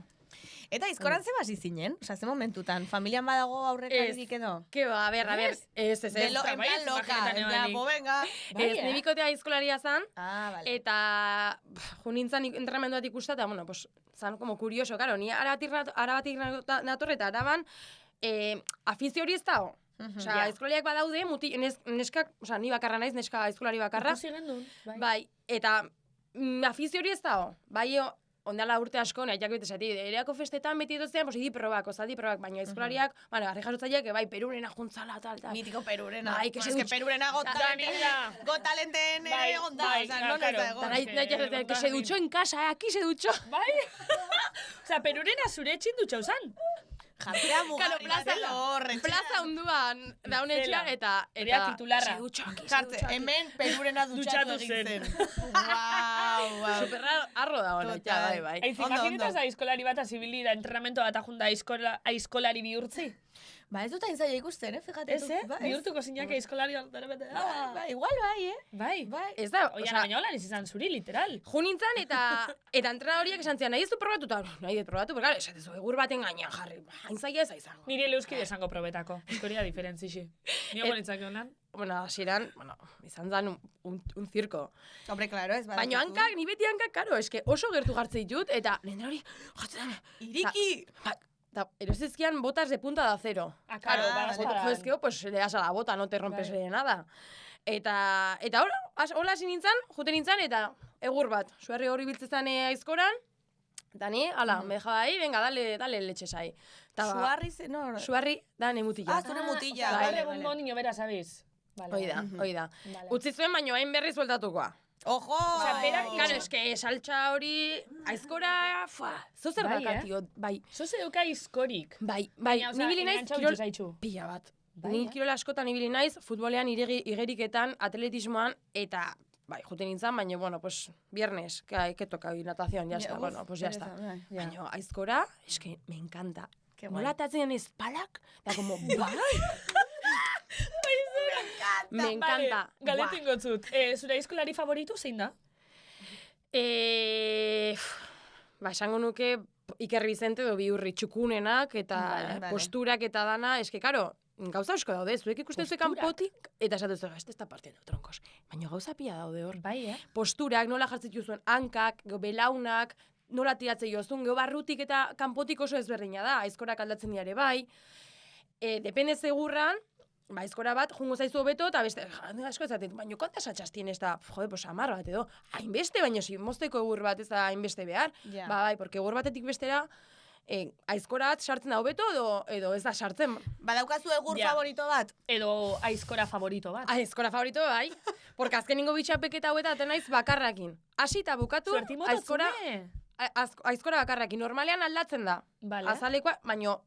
Eta izkoran ze basi zinen? Ze momentutan? Familian badago aurrekarik edo? Que ba, a ber. Ez. En plan loka, venga. Ez, nebikotea izkolaria zan. Eta junintzan entrenamenduat ikusta, eta, zan como curioso, karo, ni arabatik natorreta, araban, afizio hori ez dago. Eskolariak badaude, neskak, ni bakarra naiz, neska eskolari bakarra. Ikusi gendun. Bai, eta afizio hori ez dago. Bai, ondala urte asko, nahiak bete zati, ereako festetan beti edozean, idi probak, baina eskolariak, harri jasotzaileak, bai, perurena juntzala, tal. Mitiko perurena. Bai, que perurena gotalenten ere onda, no ez da egon. Nahiak, que se duchó en casa, aquí se duchó. Bai? Perurena zure etxin dutxau zan? Jartzea mugarri. Plaza onduan daunetxean eta titularra. Jartze, hemen perurena dutxatu egin zen. Wow. Superra arro da honetxa, bai. Aiz, imaginetaz da aizkolari bat azibili da entrenamento bat ajunda aizkolari bihurtzi? Ba, ez dut hain zaila ikusten, fíjate. Ez, bihurtuko zinak aizkolari bat bete da. Ba, igual bai, Bai. Ez da, Oian, baina holan izan zuri, literal. Jo nintzen eta entrenadoriak esan zian, nahi ez du probatu, eta nahi ez probatu, bergara, esatezu, egur baten gainean jarri, hain zaila ez izango. Nire eleuski desango probetako, eskoria diferentzixi. Ni gonitzak honan. Bueno, hasieran, izan zen un circo. Hombre, claro, ez badakizu. Baina hankak, ni beti hankak, karo, eske oso gertu jartze ditut, eta nendera hori, jatzen, iriki! Eta erosizkian botas de punta de acero. Claro, Joezkeo, pues le das a la bota, no te rompes nada. Eta hola hasi nintzen, jute nintzen, eta egur bat. Suarri hori biltzezan aizkoran, eta ni, ala, me dejaba ahí, venga, dale leche sai. Suarri zen, no? Suarri da nemutila. Zure mutila. Vale. Egun niño bera, sabiz? Hoi da. Utzi zuen, baino hain berriz bueltatukoa. Ojo! Claro, eske saltsa hori aizkora, zozer baka, tio, bai. Zoze duka aizkorik. Bai, nibili naiz pila bat. Ni kirola askotan ibili naiz, futbolean igeriketan, atletismoan, eta bai, jute nintzen, baina, bueno, pues, viernes, que toca hoy natación, ya está, bueno, pues ya está. Baina, aizkora, eske, me encanta. Nola tatzen espalak, da como, bai. Me encanta. Galetu ingotzut. Zure aizkolari favoritu zein da? Esango nuke Iker Vicente edo Bihurri txukunenak eta posturak eta dana, eske, karo, gauza asko daude, zuek ikusten zuek kanpotik, eta esaten zuek, este está partiendo troncos. Baina gauza pila daude hor. Bai, Posturak, nola jartzen zuen hankak, belaunak, nola tiratzen jozun, barrutik eta kanpotik oso ezberdina da, aizkorak aldatzen diare bai. Depende segurran, aizkora bat, jungo zaizu hobeto, eta beste, asko ezaten, baina kontas atxas tienes, eta, jode, pues, amar bat edo, hainbeste, baina si, mozteko egur bat ez da hainbeste behar, bai, porque egur batetik bestera, aizkora bat sartzen da hobeto, edo ez da sartzen. Badaukazu egur favorito bat? Edo aizkora favorito bat. Aizkora favorito, bai, porque azkeningo bitxapeketa hobeta aten bakarrakin. Hasi eta bukatu, aizkora bakarrakin, normalean aldatzen da. Azalekoa, baina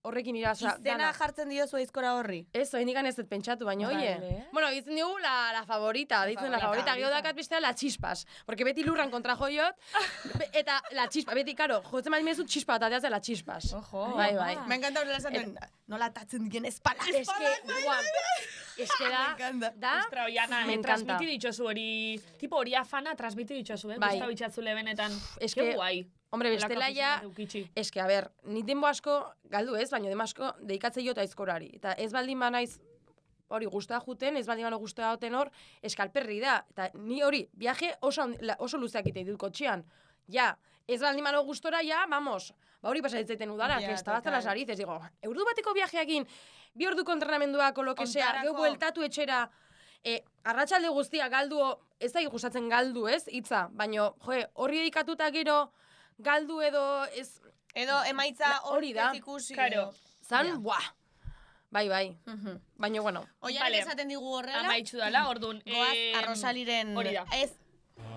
horrekin irasa. Izena jartzen diozu aizkora horri? Ez, oindikan ez dut pentsatu, baina oie. Bueno, ditzen dugu la favorita, ditzen la favorita. Gero dakat bestea la chispas. Porque beti lurran kontra joiot, eta la chispa, beti, karo, jotzen baina mezu chispa bat ateaz de la chispas. Ojo. Bai. Me encanta horrela esaten, nola tatzen dien espalak. Eske da, Ostra, Oiana, transmiti ditxozu hori, tipo hori afana transmiti ditxozu, gusta bitxatzule benetan. Eske guai. Hombre, bestela ja, eske, a ber, ni denbo asko, galdu ez, baina denbo asko, deikatzei jota aizkorari. Eta ez baldin banaiz, hori guztua juten, ez baldin bano guztua hoten hor, eskalperri da. Eta ni hori, viaje oso luzeak ite ditut kotxean. Ja, ez baldin bano gustora, ja, vamos. Ba hori pasaritzaiten udara, que estabazten las narices. Digo, eurdu bateko viajeakin, 2 orduko entrenamenduak o lo que sea, geu bueltatu etxera, arratsalde guztia galdu, ez da gustatzen galdu, ez, hitza, baina, horri dedikatuta gero, galdu edo ez... Edo emaitza hori da. Ikusi. Karo. Zan, buah. Bai. Baina, bueno. Oian esaten digu horrela. Amaitxu dala, orduan. Goaz Arrosaliren... Hori da. Ez,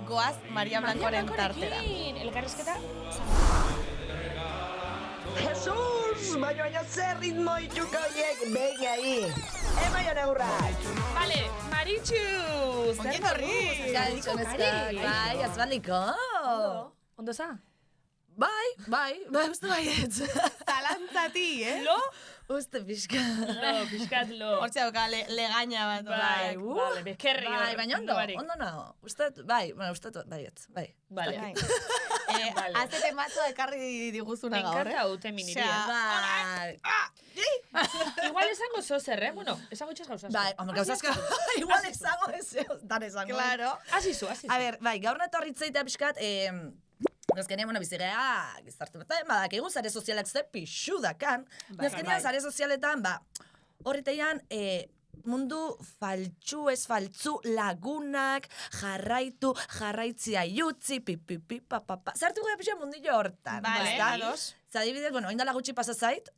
goaz Maria Blancoren tartera. Elkarrezketa. Jesus! Baina zer ritmo itxuko hiek, venga ahí. Emaio negurra. Vale, Maritxu! Zer horri? Bai, azbaliko. Ondo za? Bai, uste baietz. Zalantzati, Lo? Uste Piskat lo. Hortzea oka legaña bat. Bai, vale, bekerri. Bai, baina ondo nago. Baietz. Vale. Azte temazo ekarri diguzuna gaur, Me encanta dute miniria. Bai. Igual esango zozer, bueno, esango itxas gauzazko. Bai, gauzazko. Igual esango dan esango. Claro. Azizu. A ber, bai, gaur netorritzeitea pixkat, Azkenean, bizigea, gizartu bat, badakigu zare sozialak ze pixu dakan. Azkenean, zare sozialetan, horreteian, mundu faltsu ez faltzu lagunak, jarraitzia jutzi, papapa. Zartu gara pixan mundillo hortan. Vale, ados. Zadibidez, oindala gutxi pasazait,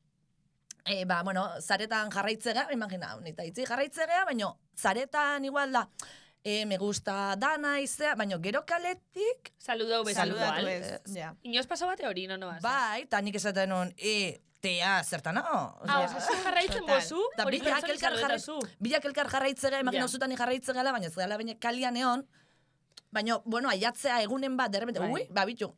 zaretan jarraitzegea, imagina, nita itzi jarraitzegea, baina zaretan igual da, me gusta dana izea, baina gero kaletik... Saludau bezala. Saludatu ez. Ja. Inoz paso bate hori, no? Bai, eta nik esaten nun, tea, zertan, no? Osa, zu jarraitzen bozu, hori pertsoni saludetazu. Bilak elkar jarraitzea, imagina zutan jarraitzea gala, baina ez gala baina kalian egon, baina, bueno, aiatzea egunen bat, derrepente, bitu.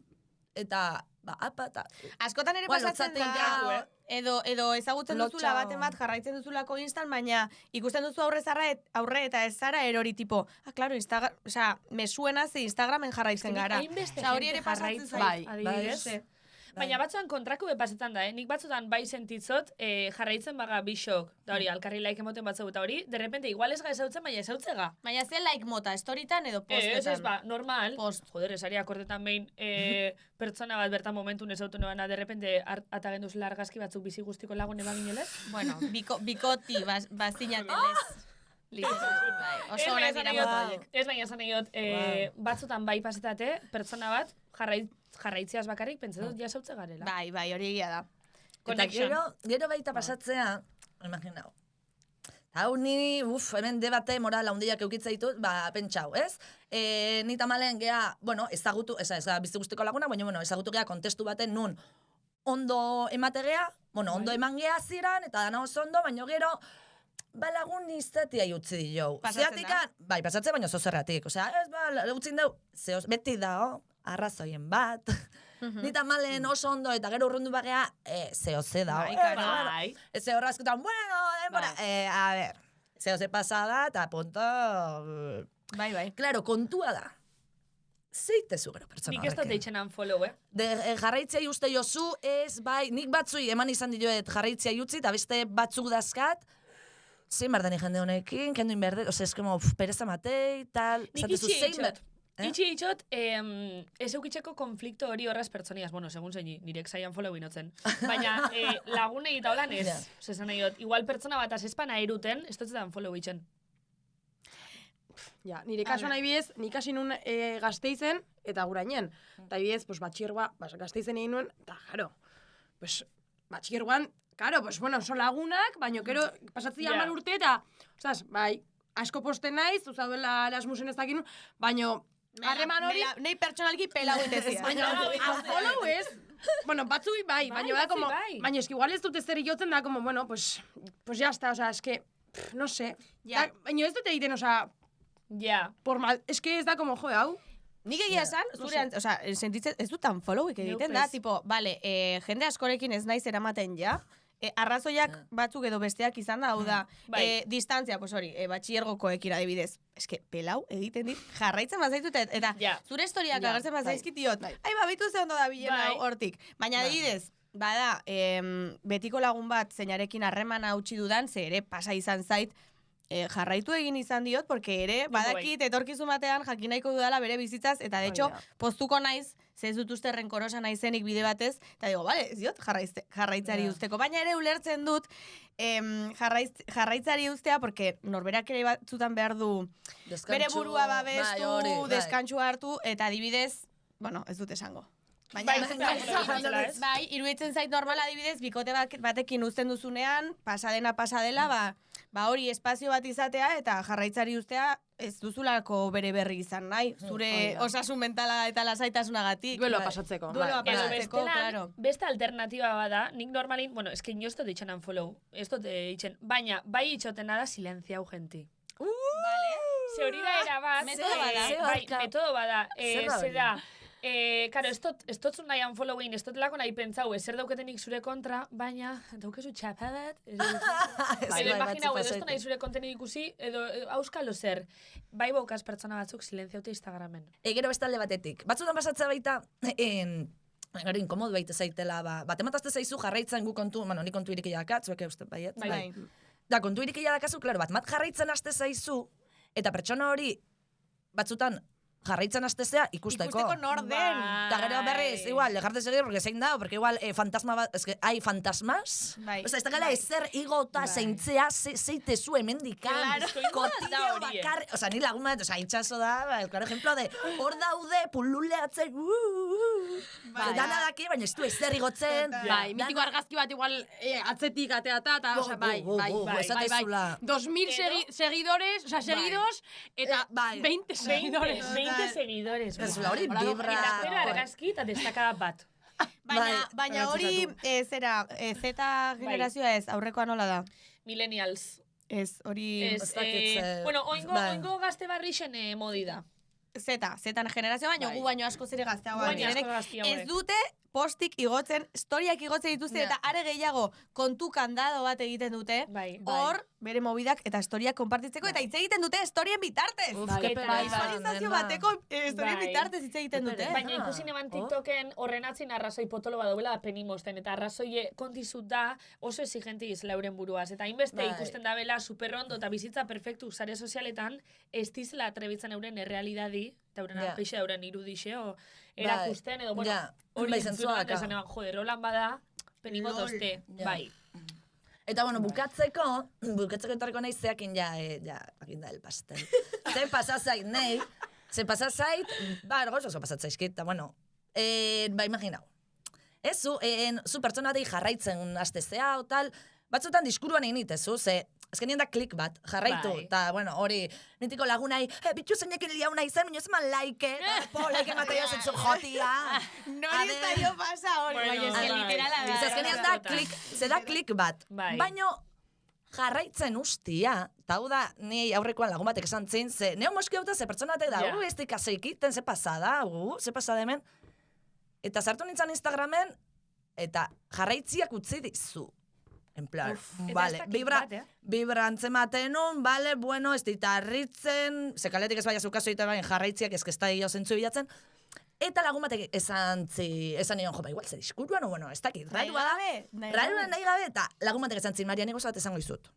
Eta, apa, eta... Askotan ere pasatzen da, edo ezagutzen duzula baten bat jarraitzen duzulako instan, baina ikusten duzu aurre eta ez zara erori tipo, claro, me suena ze Instagramen jarraitzen gara. Hori ere pasatzen zait. Bai. Baina batzuan kontrako bepasetan da, nik batzutan bai sentitzot jarraitzen baga bisok, da hori, alkarri like emoten batzau eta hori, derrepente igual ez ga ezautzen, baina ezautzega. Baina ze like mota, storietan edo postetan? Ez, normal. Joder, esari akordetan behin pertsona bat bertan momentun ezautu nebana, derrepente atagenduz largazki batzuk bizi guztiko lagun ebaginelez? Bueno, bikoti bazinatelez. Oso honak dira moto horiek. Ez baina esan egiot, batzutan bai pasetate, pertsona bat jarraitzeaz bakarrik pentsa dut jasautze garela. Bai, hori egia da. Eta gero baita pasatzea, imaginau. Hau ni, hemen debate moral handiak eukitza ditut, pentsau, ez? Ni tamalen gea, bueno, ezagutu, ez bizi guztiko laguna, baina, ezagutu gea kontestu baten nun ondo emategea, ondo eman gea ziran, eta dana oso ondo, baina gero, lagun izatea utzi dio. Pasatzen da? Bai, pasatzen baina zozerratik. Osea, ez utzin dau, beti dao, arrazoien bat. Nita malen oso ondo eta gero urrundu bagea, zehoze dao. Bai. Ze horra askotan, bueno, denbora, a ver, zehoze pasada eta punto... Bai. Claro, kontua da. Zeite zu gero pertsona horrekin. Nik ez dut eitzen unfollow, jarraitzea uste jozu, ez, bai, nik batzui eman izan dioet jarraitzea utzi, eta beste batzuk dazkat, zein bardani jende honekin, kenduin berde, ose, eskemo, pereza matei, tal, zatezu zein bet. Itxi itxot, ez eukitzeko konflikto hori horraz pertsoniaz, bueno, segun zein, nirek zaian follow inotzen. Baina lagunei eta holan ez, zezan egiot, igual pertsona bat azespana eruten, ez dutzetan follow itxen. Ja, nire kasuan nahi bidez, nik hasi nun Gasteizen, eta gurainen. Eta bidez, batxiergoa, Gasteizen egin nuen, eta jaro, batxiergoan, karo, bueno, oso lagunak, baina kero pasatzea 10 urte eta, osas, bai, asko posten naiz, uzaduela Erasmusen ez dakin, baina harreman hori... Nei pertsonalki pelau itezia. Baina, follow ez, bueno, batzui bai, baina da como, baina eski igual ez dute zer jotzen da, como, bueno, pues ya está, o sea, eske, no sé, baina ez dute egiten, o sea, por mal, eske ez da como, jode, hau, nik egia esan, sentitzen, ez dutan followik egiten da, tipo, vale, jende askorekin ez naiz eramaten ja, arrazoiak batzuk edo besteak izan da, hau da, distantzia, pues hori, batxiergokoekin adibidez, eske, pelau egiten dit, jarraitzen bazaitut, eta zure historiak agertzen bazaizkit diot, babitu ze ondo da bilena hortik, baina adibidez, bada, betiko lagun bat zeinarekin harremana utzi dudan, ze ere pasa izan zait, jarraitu egin izan diot, porque ere, badakit, etorkizun batean jakinaiko dudala bere bizitzaz, eta de hecho, postuko naiz, ze ez dut uste renkorosa naizenik bide batez, eta digo, bale, ez diot, jarraitzari usteko. Baina ere ulertzen dut, jarraitzari ustea, porque norberak ere batzutan behar du bere burua babestu, deskantsua hartu, eta adibidez, bueno, ez dut esango. Bai, iruditzen zait normal adibidez, bikote batekin uzten duzunean, pasadela, hori espazio bat izatea, eta jarraitzari ustea ez duzulako bere berri izan nahi, zure osasun mentala eta lasaitasunagatik. Dueloa pasatzeko. Claro. Beste alternatiba bada, nik normalin, bueno, eske ino ez dut itxen unfollow, ez dut itxen, baina bai itxotena da silenziau genti. Ze hori da erabat, metodo bada, zera, karo, ez dut nahi unfollowin, ez dut lako nahi pentsau, ezer dauketenik zure kontra, baina daukezu txapadat, edo imaginau, edo ez dut nahi zure kontenik ikusi, edo auskalo zer, bai baukaz pertsona batzuk silenziaute Instagramen. Gero bestalde batetik, batzutan pasatzea baita, gero inkomodu baita zaitela, bat ematazte zaizu jarraitzen gu kontu, ni kontu irik iadakat, zueke uste baiet. Da, kontu irik iadakazu, klaro, bat jarraitzen haste zaizu, eta pertsona hori batzutan jarraitzen astezea ikusteko. Ikusteko nor den. Eta gero berriz, igual, dejarte seguir, porque zein da, porque igual fantasma bat, eske, hai fantasmas. Bai. Osa, ez da gala ezer igota zeintzea, zeite zu hemendikan. Kotillo bakar, osa, ni lagun bat, osa, itxaso da, el claro ejemplo de, hor daude, pululeatzen, dana daki, baina ez du ezer igotzen. Bai, mitiko argazki bat igual atzetik ateata, eta, osa, bai. 2000 seguidores, osa, seguidos, eta 20 seguidores. 20 seguidores. Ez hori vibra. Eta zero argazki eta destakada bat. Baina hori, zera, Z generazioa ez, aurrekoa nola da? Millennials. Ez, hori... Bueno, oingo gazte barrixen modi da. Zetan generazioa, baina gu baino asko zere gazteagoa. Ez dute postik igotzen, historiak igotzen dituzte, eta are gehiago kontu kandado bat egiten dute, hor, bere mobidak eta historiak konpartitzeko, eta hitz egiten dute historien bitartez. Visualizazio bateko historien bitartez hitz egiten dute. Baina ikusi neban TikToken horren atzin arrazoi potolo badauela penimosten, eta arrazoi kontizut da oso exigenti izela euren buruaz. Eta hainbeste ikusten da bela superrondo eta bizitza perfektu sare sozialetan, ez dizela atrebitzen euren errealidadi, eta euren arpeixe euren irudixeo, erakusten, edo, bueno, hori zentzuak esan eban, joder, holan bada, penimotozte, bai. Eta, bueno, bukatzeko etorriko nahi zeakin akin da el pastel. Ze pasazait nahi, oso pasatzaizkit, eta, bueno, imaginau. Ez, zu pertsona dei jarraitzen astezea, o tal, batzutan diskuruan egin itezu, ze, ezkenien da klik bat, jarraitu, eta, bueno, hori, nintiko lagunai, bitxu zeinekin liauna izan, minuz eman like, eta like ematea zentzu jotia. Nori zaio pasa hori, baina ezken literala da. Ezkenien da klik bat, baina jarraitzen ustia, eta hau da, ni aurrekoan lagun batek esan zin, ze neo moski hauta ze pertsonatek da, ez dikaseikiten, ze pasada hemen, eta sartu nintzen Instagramen, eta jarraitziak utzi dizu. En plan, vale, vibra antzematen un, vale, bueno, ez ditarritzen, sekaletik ez baina zukaso egiten baina jarraitziak ezkesta dio zentzu bilatzen, eta lagun batek esan nion, jopa, igual, ze diskuruan, o bueno, ez dakit, rarua nahi gabe, eta lagun batek esan zin, Maria, nik oso bat esango izut.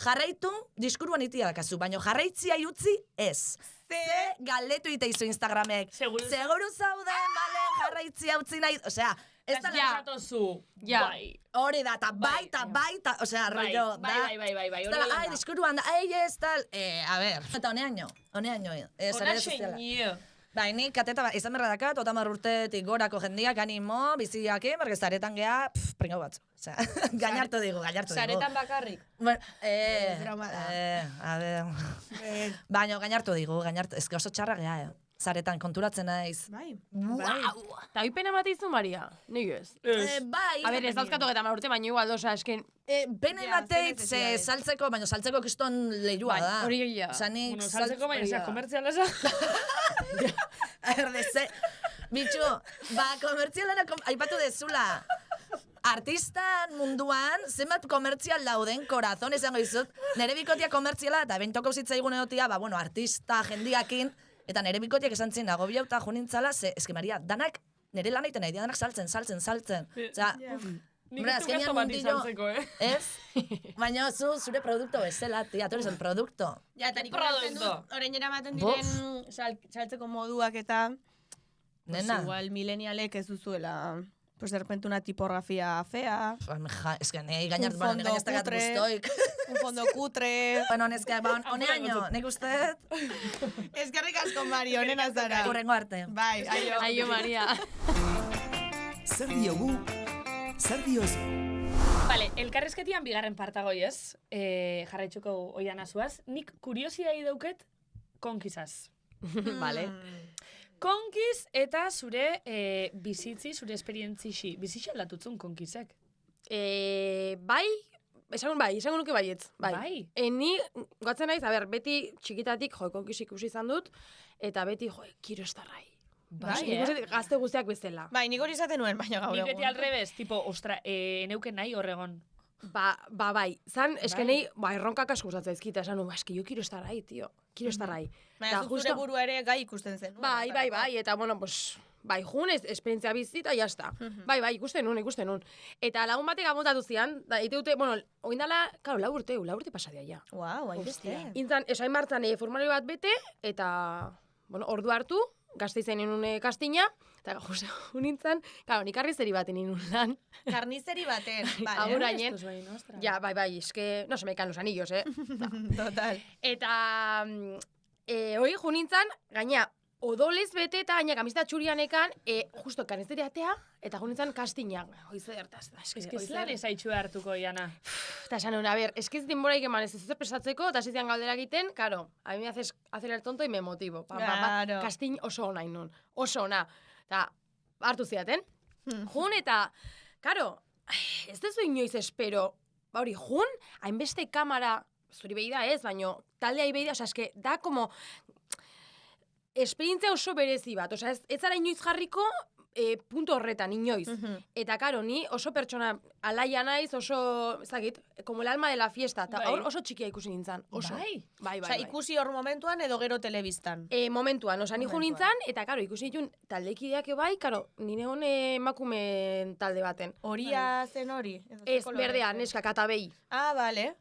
Jarraitu, diskuruan itia dakazu, baina jarraitzia utzi ez. Ze galdetu ite izu Instagramek. Seguru zauden, bale, jarraitzia utzi nahi, osea, ez da lazatozu. Hori da, eta bai, osea, rollo, da. Bai. Ez da, diskuruan da, ez tal, a ber. Eta honeaino, Ona xeñio. Bai, nik kateta izan berra dakat, 30 urtetik gorako jendiak animo, biziakin, porque zaretan geha, pringau batzu. Osea, gainartu digu. Zaretan bakarrik? Broma da. A ber. Baina gainartu digu, ez oso txarra geha, zaretan konturatzen naiz. Bai. Eta hoi pena bat izu, Maria? Nik ez. Bai. A ber, ez dauzkatu geta urte, baina igual, oza, esken... Pena imateit, saltzeko, baina saltzeko kiston lehiua da. Hori joia. Bueno, saltzeko, baina komertziala za. Erdeze. Bitxu, komertzialana aipatu dezula. Artistan munduan, zenbat komertzial dauden, korazon esango izut, nere bikotia komertziala, eta bentoko zitzaigun egotia, artista jendiakin, eta nere bikotiak esan zin, agobia eta junintzala, eski Maria, danak, nere lan egiten nahi, danak saltzen. Nik ez du gasto bat izantzeko, Ez? Baina zure produkto bezala, tia, tu eres el produkto. Ja, eta nik orain eramaten diren saltzeko moduak eta... Nena. Igual milenialek ez duzuela... Pues de repente una tipografía fea. Es que nahi gainaztakat guztoik. Un fondo cutre. Bueno, neska, honeaino, nik usteet. Eskerrik asko, Mari, honena zara. Urrengo arte. Bai, aio, Maria. Zer diogu, zer diozu. Vale, elkarrezketian bigarren partagoi ez, jarraitzuko oian azuaz, nik kuriosia idauket konkizaz. Vale. Konkiz eta zure bizitzi, zure esperientzixi. Bizitzi aldatutzun konkizek? Bai, esango nuke baietz. Bai. Ni, gatzen naiz, beti txikitatik, konkiz ikusi izan dut, eta beti, kiro estarrai. Bai, gazte guztiak bezala. Bai, nik hori izaten nuen, baina gaur egun. Nik beti alrebez, tipo, ostra, eneuken nahi horregon. Bai. Zan, eskenei, erronkak asko usatzen ezkita, esan, eski, jo kiro estarrai, tio. Kiro estarrai. Baina, zure burua ere gai ikusten zen. Bai, eta, bueno, pues, jun, esperientzia bizita, jazta. Bai, ikusten nun. Eta lagun batek amontatu zian, da, dute, bueno, oindala, karo, 4 urte pasadia ja. Uau, hainbeste. Intzan, esain martzan formulario bat bete, eta, ordu hartu, Gasteizen inun kastina, eta unintzen, claro, nik karnizeri baten inun lan. Karnizeri baten, vale. Agurainen. Ja, bai, eske, no se me caen los anillos, Total. Eta, hoi junintzen, gaina, odolez bete eta gaina kamizta txurianekan, justo karnizeri atea, eta junintzen kastina. Hoize dertaz. Eske zelan ezaitxue hartuko, Iana. Eta esan a ver, eskiz denboraik eman ez pesatzeko, eta zizian galdera egiten, karo, a mi me haces hacer el tonto y me motivo. Claro. Kastin oso ona inun, oso ona. Eta, hartu ziaten. Jun eta, karo, ez dezu inoiz espero, hori, jun, hainbeste kamera, zuri behi da ez, baino, taldea behi da, oza, eske, da como, esperientzia oso berezi bat, oza, ez zara inoiz jarriko, punto horretan, inoiz. Eta, karo, ni oso pertsona alaia naiz, oso, ezagit, como el alma de la fiesta, eta oso txikia ikusi nintzen, oso. Bai. Osa, ikusi hor momentuan edo gero telebistan? Momentuan, osa, ni jo nintzen, eta, karo, ikusi nituen taldekideak bai, karo, nire hone emakume talde baten. Horia zen hori? Ez, berdea, neska, katabei. Ah, bale.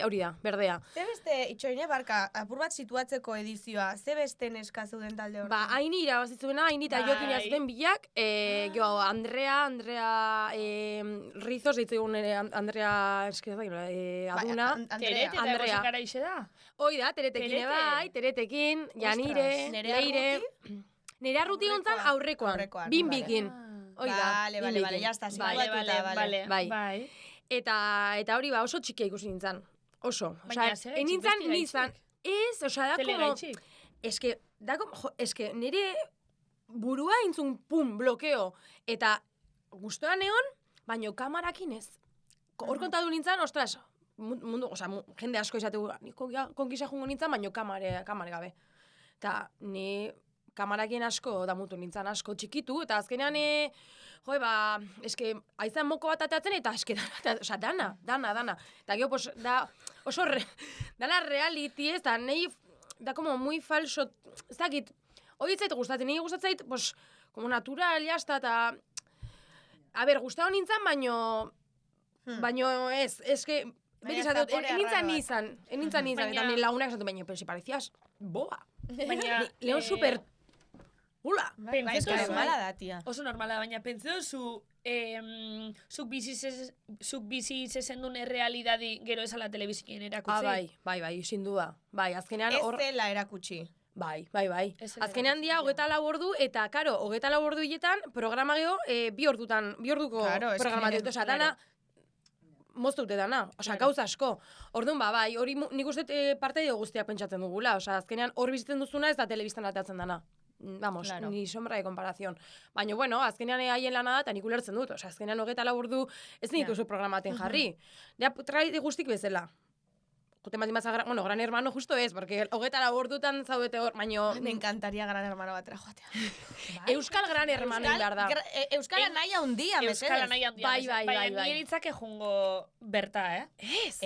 Hori da, berdea. Ze beste, itxoine, barka, apur bat situatzeko edizioa, ze beste neska zeuden talde hori? Ba, haini irabazitzuena, haini eta jokin azuten bilak, Andrea, Rizos, ditzen Andrea, Aduna, Terete, eta egosekara ixe da? Hoi da, Teretekin bai, Teretekin, Janire, Leire. Nerea Ruti gontzan aurrekoan, binbikin. Hoi da, Bale, jazta, zibatuta, Bai. Eta hori ba, oso txikia ikusi nintzen. Oso. Baina, zer gaitxik, nintzen, ez, osa, da como... Eske, nire burua intzun, pum, blokeo. Eta guztoan egon, baino kamarakin ez. Hor kontatu nintzen, ostras, mundu, oza, jende asko izategu, konkisa jungo nintzen, baino kamare gabe. Eta ni kamarakin asko damutu nintzen, asko txikitu, eta azkenean, eske, aizan moko bat atatzen, eta eske, oza, dana. Eta gero, pues, da, oso, dana reality ez, da, nahi, da, como, muy falso, ez dakit, hori zait gustatzen, nire gustatzait, pues, como natural, jazta, eta, a ber, gustatu nintzen, baino ez, eske, beti esatut, enintzan izan, eta nire lagunak esatu, baino, pero si parecias boa. Baina, Leon super... Hula! Pentsetu normala da, tia. Oso normala, baina pentsetu zuk bizi zezen duen errealidadi gero esala telebizikien erakutzi. Bai, sin duda. Bai, azkenean hor... Ez zela erakutsi. Bai. Azkenean dia, 24 ordu, eta, karo, 24 ordu hietan, programa geho, 2 orduko programa dut, oza, dana, moztute dana, oza, gauza asko. Orduan, bai, hori nik uste parte dio guztiak pentsatzen dugula, oza, azkenean hor bizitzen duzuna ez da telebistan atatzen dana. Vamos, ni sombra de comparación. Baina, bueno, azkenean haien lana da, eta nik ulertzen dut. Oza, azkenean 24 ordu ez dituzu programaten jarri. Ja, trai guztik bezala. Jote maldin baza, bueno, Gran Hermano justo ez, porque 24 ordutan zaudete hor, baino... Me encantaría Gran Hermano batera joatea. Euskal Gran Hermano behar da. Euskal naia un dia, mesedez. Euskal naia un dia, bai. Baina nire itzake jungo berta, Ez?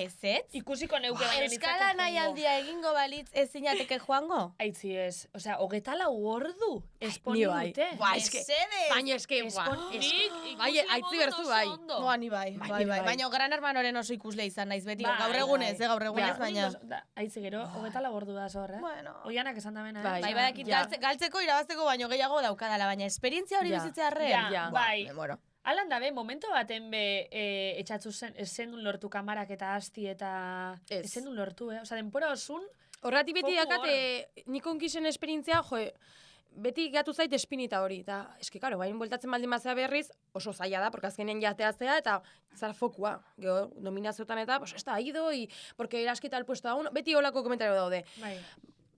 Ikusiko neuke baina itzake jungo. Euskal naia un dia egingo balitz ez zinateke joango? Aitzi ez. Osea, 24 ordu esponi dute. Mesedez! Baina eske, bai, aitzi berzu bai. Boa, ni bai. Baina Gran Hermanoren oso ikusle izan naiz beti. Gaur egunez, gaur egunez. Baina... Aitzi gero, 24 ordu da zorra. Bueno. Oianak esan damena. Bai, badakit galtzeko irabazteko baino gehiago daukadala, baina esperientzia hori bizitzea arren. Bai. Alan dabe, momento baten be etxatzu zen dun lortu kamarak eta asti eta... Ezen dun lortu, Osa, denpora osun... Horrati beti dakate, nik onkisen esperientzia, beti gatu zait espinita hori, eta eski, karo, bain bueltatzen baldin mazea berriz, oso zaila da, porque azkenen jateaztea, eta zara fokua, geho, nominazioetan eta, pues, ez da, ido, porque eraskita el puesto da uno, beti holako komentario daude. Bai.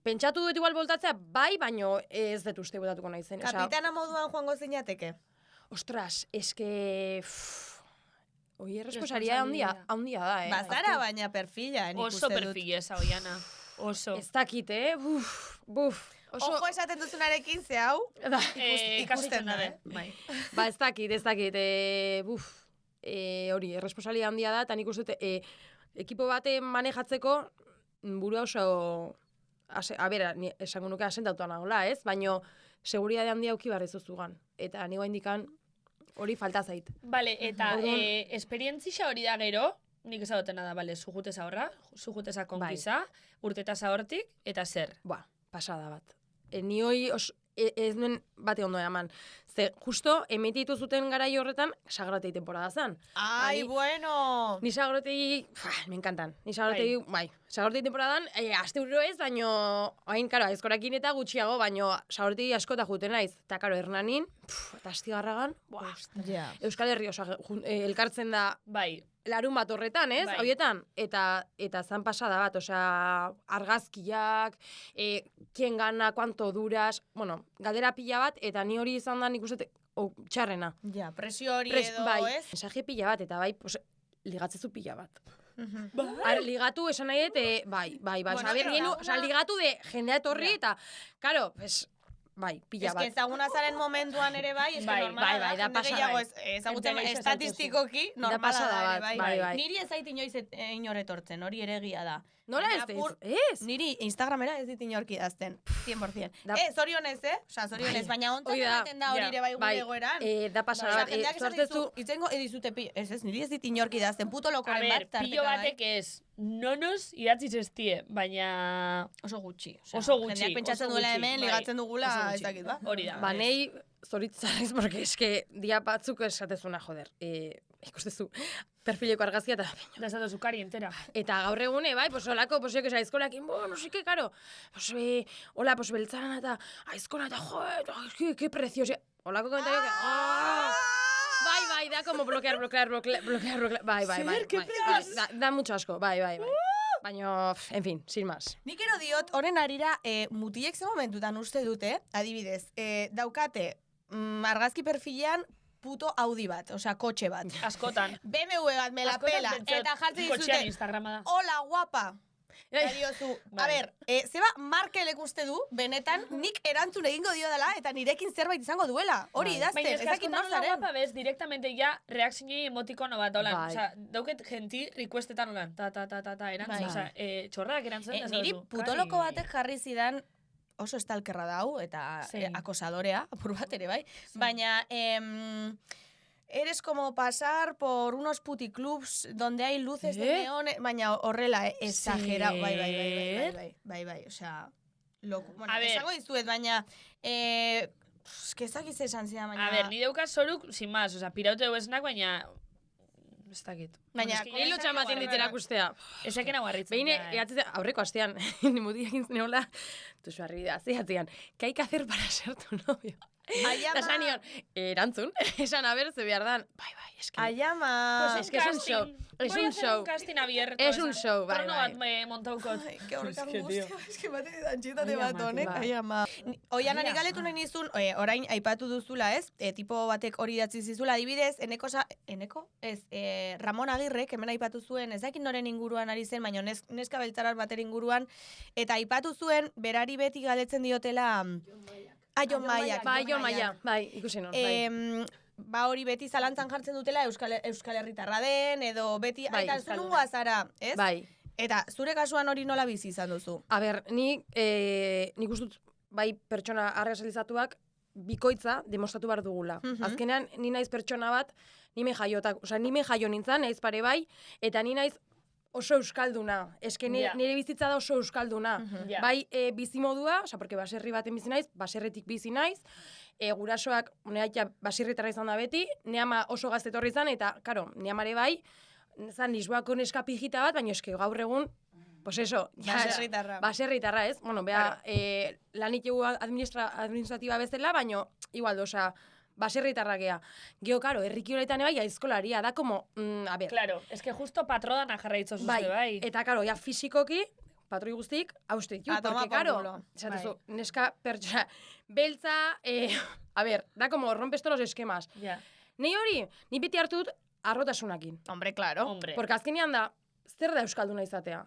Pentsatu dut igual voltatzea, bai, baino ez dut uste voltatuko nahi zen. Kapitana moduan joango zinateke? Ostras, eske... Oie, responsaria handia da, Bazara, baina perfila, nik uste dut. Oso perfila esa, Oiana. Oso. Ez dakit, buf. Ojo esaten duzunarekin, ze hau? Ikusten da, bai. Ba, ez dakit, hori, responsalia handia da, eta nik uste dut, ekipo bate manejatzeko, burua oso, a ber, esango nuke asentatuan nagoela, ez? Baina, seguridade handia auki barrez zuzugan. Eta nigo indikan, hori falta zait. Bale, eta esperientzia hori da gero, nik ezagotena da, bale, zujuteza horra, zujuteza konkisa, urtetasa hortik, eta zer? Pasada bat. ni hoi ez nuen bate ondo eman. Ze, justo, emititu zuten garai horretan, Sagarotegi temporada zen. Ai, bueno! Ni Sagarotegi, me encantan. Ni Sagarotegi, Sagarotegi temporadan, aste urro ez, baino, hain, karo, aizkorakin eta gutxiago, baino Sagarotegi askota juten naiz. Eta, karo, Hernanin, eta Astigarragan, Euskal Herri, elkartzen da, larun bat horretan, ez? Horietan, eta zan pasada bat, argazkiak, kien gana, kuanto duras, bueno, galdera pila bat, eta ni hori izan da nik uste, txarrena. Ja, presio hori edo, ez? Mensaje pila bat, eta ligatzezu pila bat. Ligatu esan nahi, ligatu de jendea etorri, eta, karo, pila bat. Ez que ezaguna zaren momentuan ere es que normala da, jende gehiago ezagutzen estatistikoki, normala da ere, bai. Niri ez zait inoiz inoretortzen, hori ere egia da. Nola ez? Niri Instagramera ez dit inorki idazten, 100%. Zorionez, zorionez, baina ontzak ematen da hori ere bai gure egoeran. Da pasada bat, zortezu, itzengo edizute pillo, niri ez dit inorki idazten, puto lokoren bat tarteka bai. Pillo batek ez, nonos idatziz ez die, baina... Oso gutxi. Jendeak pentsatzen duela hemen, ligatzen dugula, ez dakit, ba? Hori da. Ba, nahi zoritzarez, porque eske dia batzuk esatezuna, joder. Ikustezu, perfileko argazkia eta... Da esatu kari entera. Eta gaur egune, olako, yo que aizkolakin, no sé qué, karo. Hola, beltzarana eta aizkola eta, joder, que precioso. Olako komentario que... Bai, da como bloquear. Bai. Da mucho asco, bai. Baina, en fin, sin más. Nik ero diot, horren arira, mutilek ze momentutan uste dute, adibidez, daukate argazki perfilean puto Audi bat, kotxe bat. Askotan. BMW bat, me la pela. Eta jartzen dizute, hola, guapa. Eta diozu, a ber, zeba Markelek uste du, benetan, nik erantzun egingo dio dela, eta nirekin zerbait izango duela. Hori idazten, ezakit nor zaren. Baina guapa bez, directamente ya reakzioni emotikono bat, holan. Dauket genti requestetan holan, ta, erantzun, txorrak erantzun. Niri putoloko batek jarri zidan, oso estalkerra dau, eta acosadorea, apur bat ere, bai. Baina, eres como pasar por unos puticlubs donde hay luces de neón, baina horrela, exagerado, bai, osea, bueno, esango dizuet, baina, que ezakiz esan zidan, baina... A ver, ni deukaz zoruk, sin más, osea, pirauteu esnak, baina... Ez dakit. Baina, hilo txamaten diterak ustea. Esaken hau harritzen. Behin, aurreko astean, nimutiak intzeneola, tuzu arribidea, zehatzean, ¿qué hay que hacer para ser tu novio? Ayama. Esan nion, erantzun, esan haber, ze behar dan, bai, eski. Ayama. Pues es que es un show. Es un show. Un casting abierto. Es un show, bai. Trono bat montaukot. Ay, que horrekan guztia, es que bate dantxitate bat honek, ayama. Oian, ari galetu nahi nizun, orain aipatu duzula, ez? Tipo batek hori datzi zizula, adibidez, eneko? Ez, Ramon Agirrek, hemen aipatu zuen, ezakin noren inguruan ari zen, baina neska beltzarar bater inguruan, eta aipatu zuen, berari beti galetzen diotela... Jon Maia. Bai, ikusi non, bai. Ba hori beti zalantzan jartzen dutela Euskal Herritarra den, edo beti, eta zunungoa zara, ez? Bai. Eta zure kasuan hori nola bizi izan duzu? A ber, nik ustut, bai pertsona arrazalizatuak bikoitza demostratu behar dugula. Azkenean, ni naiz pertsona bat, ni me jaio nintzen, naiz pare bai, eta ni naiz oso euskalduna. Eske nire bizitza da oso euskalduna. Bai bizimodua, porque baserri baten bizi naiz, baserretik bizi naiz, gurasoak, nire baserritarra izan da beti, nire ama oso gaztetorri izan, eta, karo, nire amare bai, zan Lisboako neska pijita bat, baina eske gaur egun, pues eso, baserritarra, ez? Bueno, bea, lanik egu administratiba bezala, baina, igual, osea, baserritarra gea. Geo, karo, herriki horretan bai, aizkolaria, da como, a ver. Claro, es que justo patrodana jarraitzo zuzte, bai. Eta, karo, ja, fisikoki, patroi guztik, hauste ditu, porque, karo, esatezu, neska pertsona, beltza, a ver, da como, rompes todos los esquemas. Nei hori, ni beti hartut, arrotasunakin. Hombre, claro. Porque azkenean da, zer da euskalduna izatea?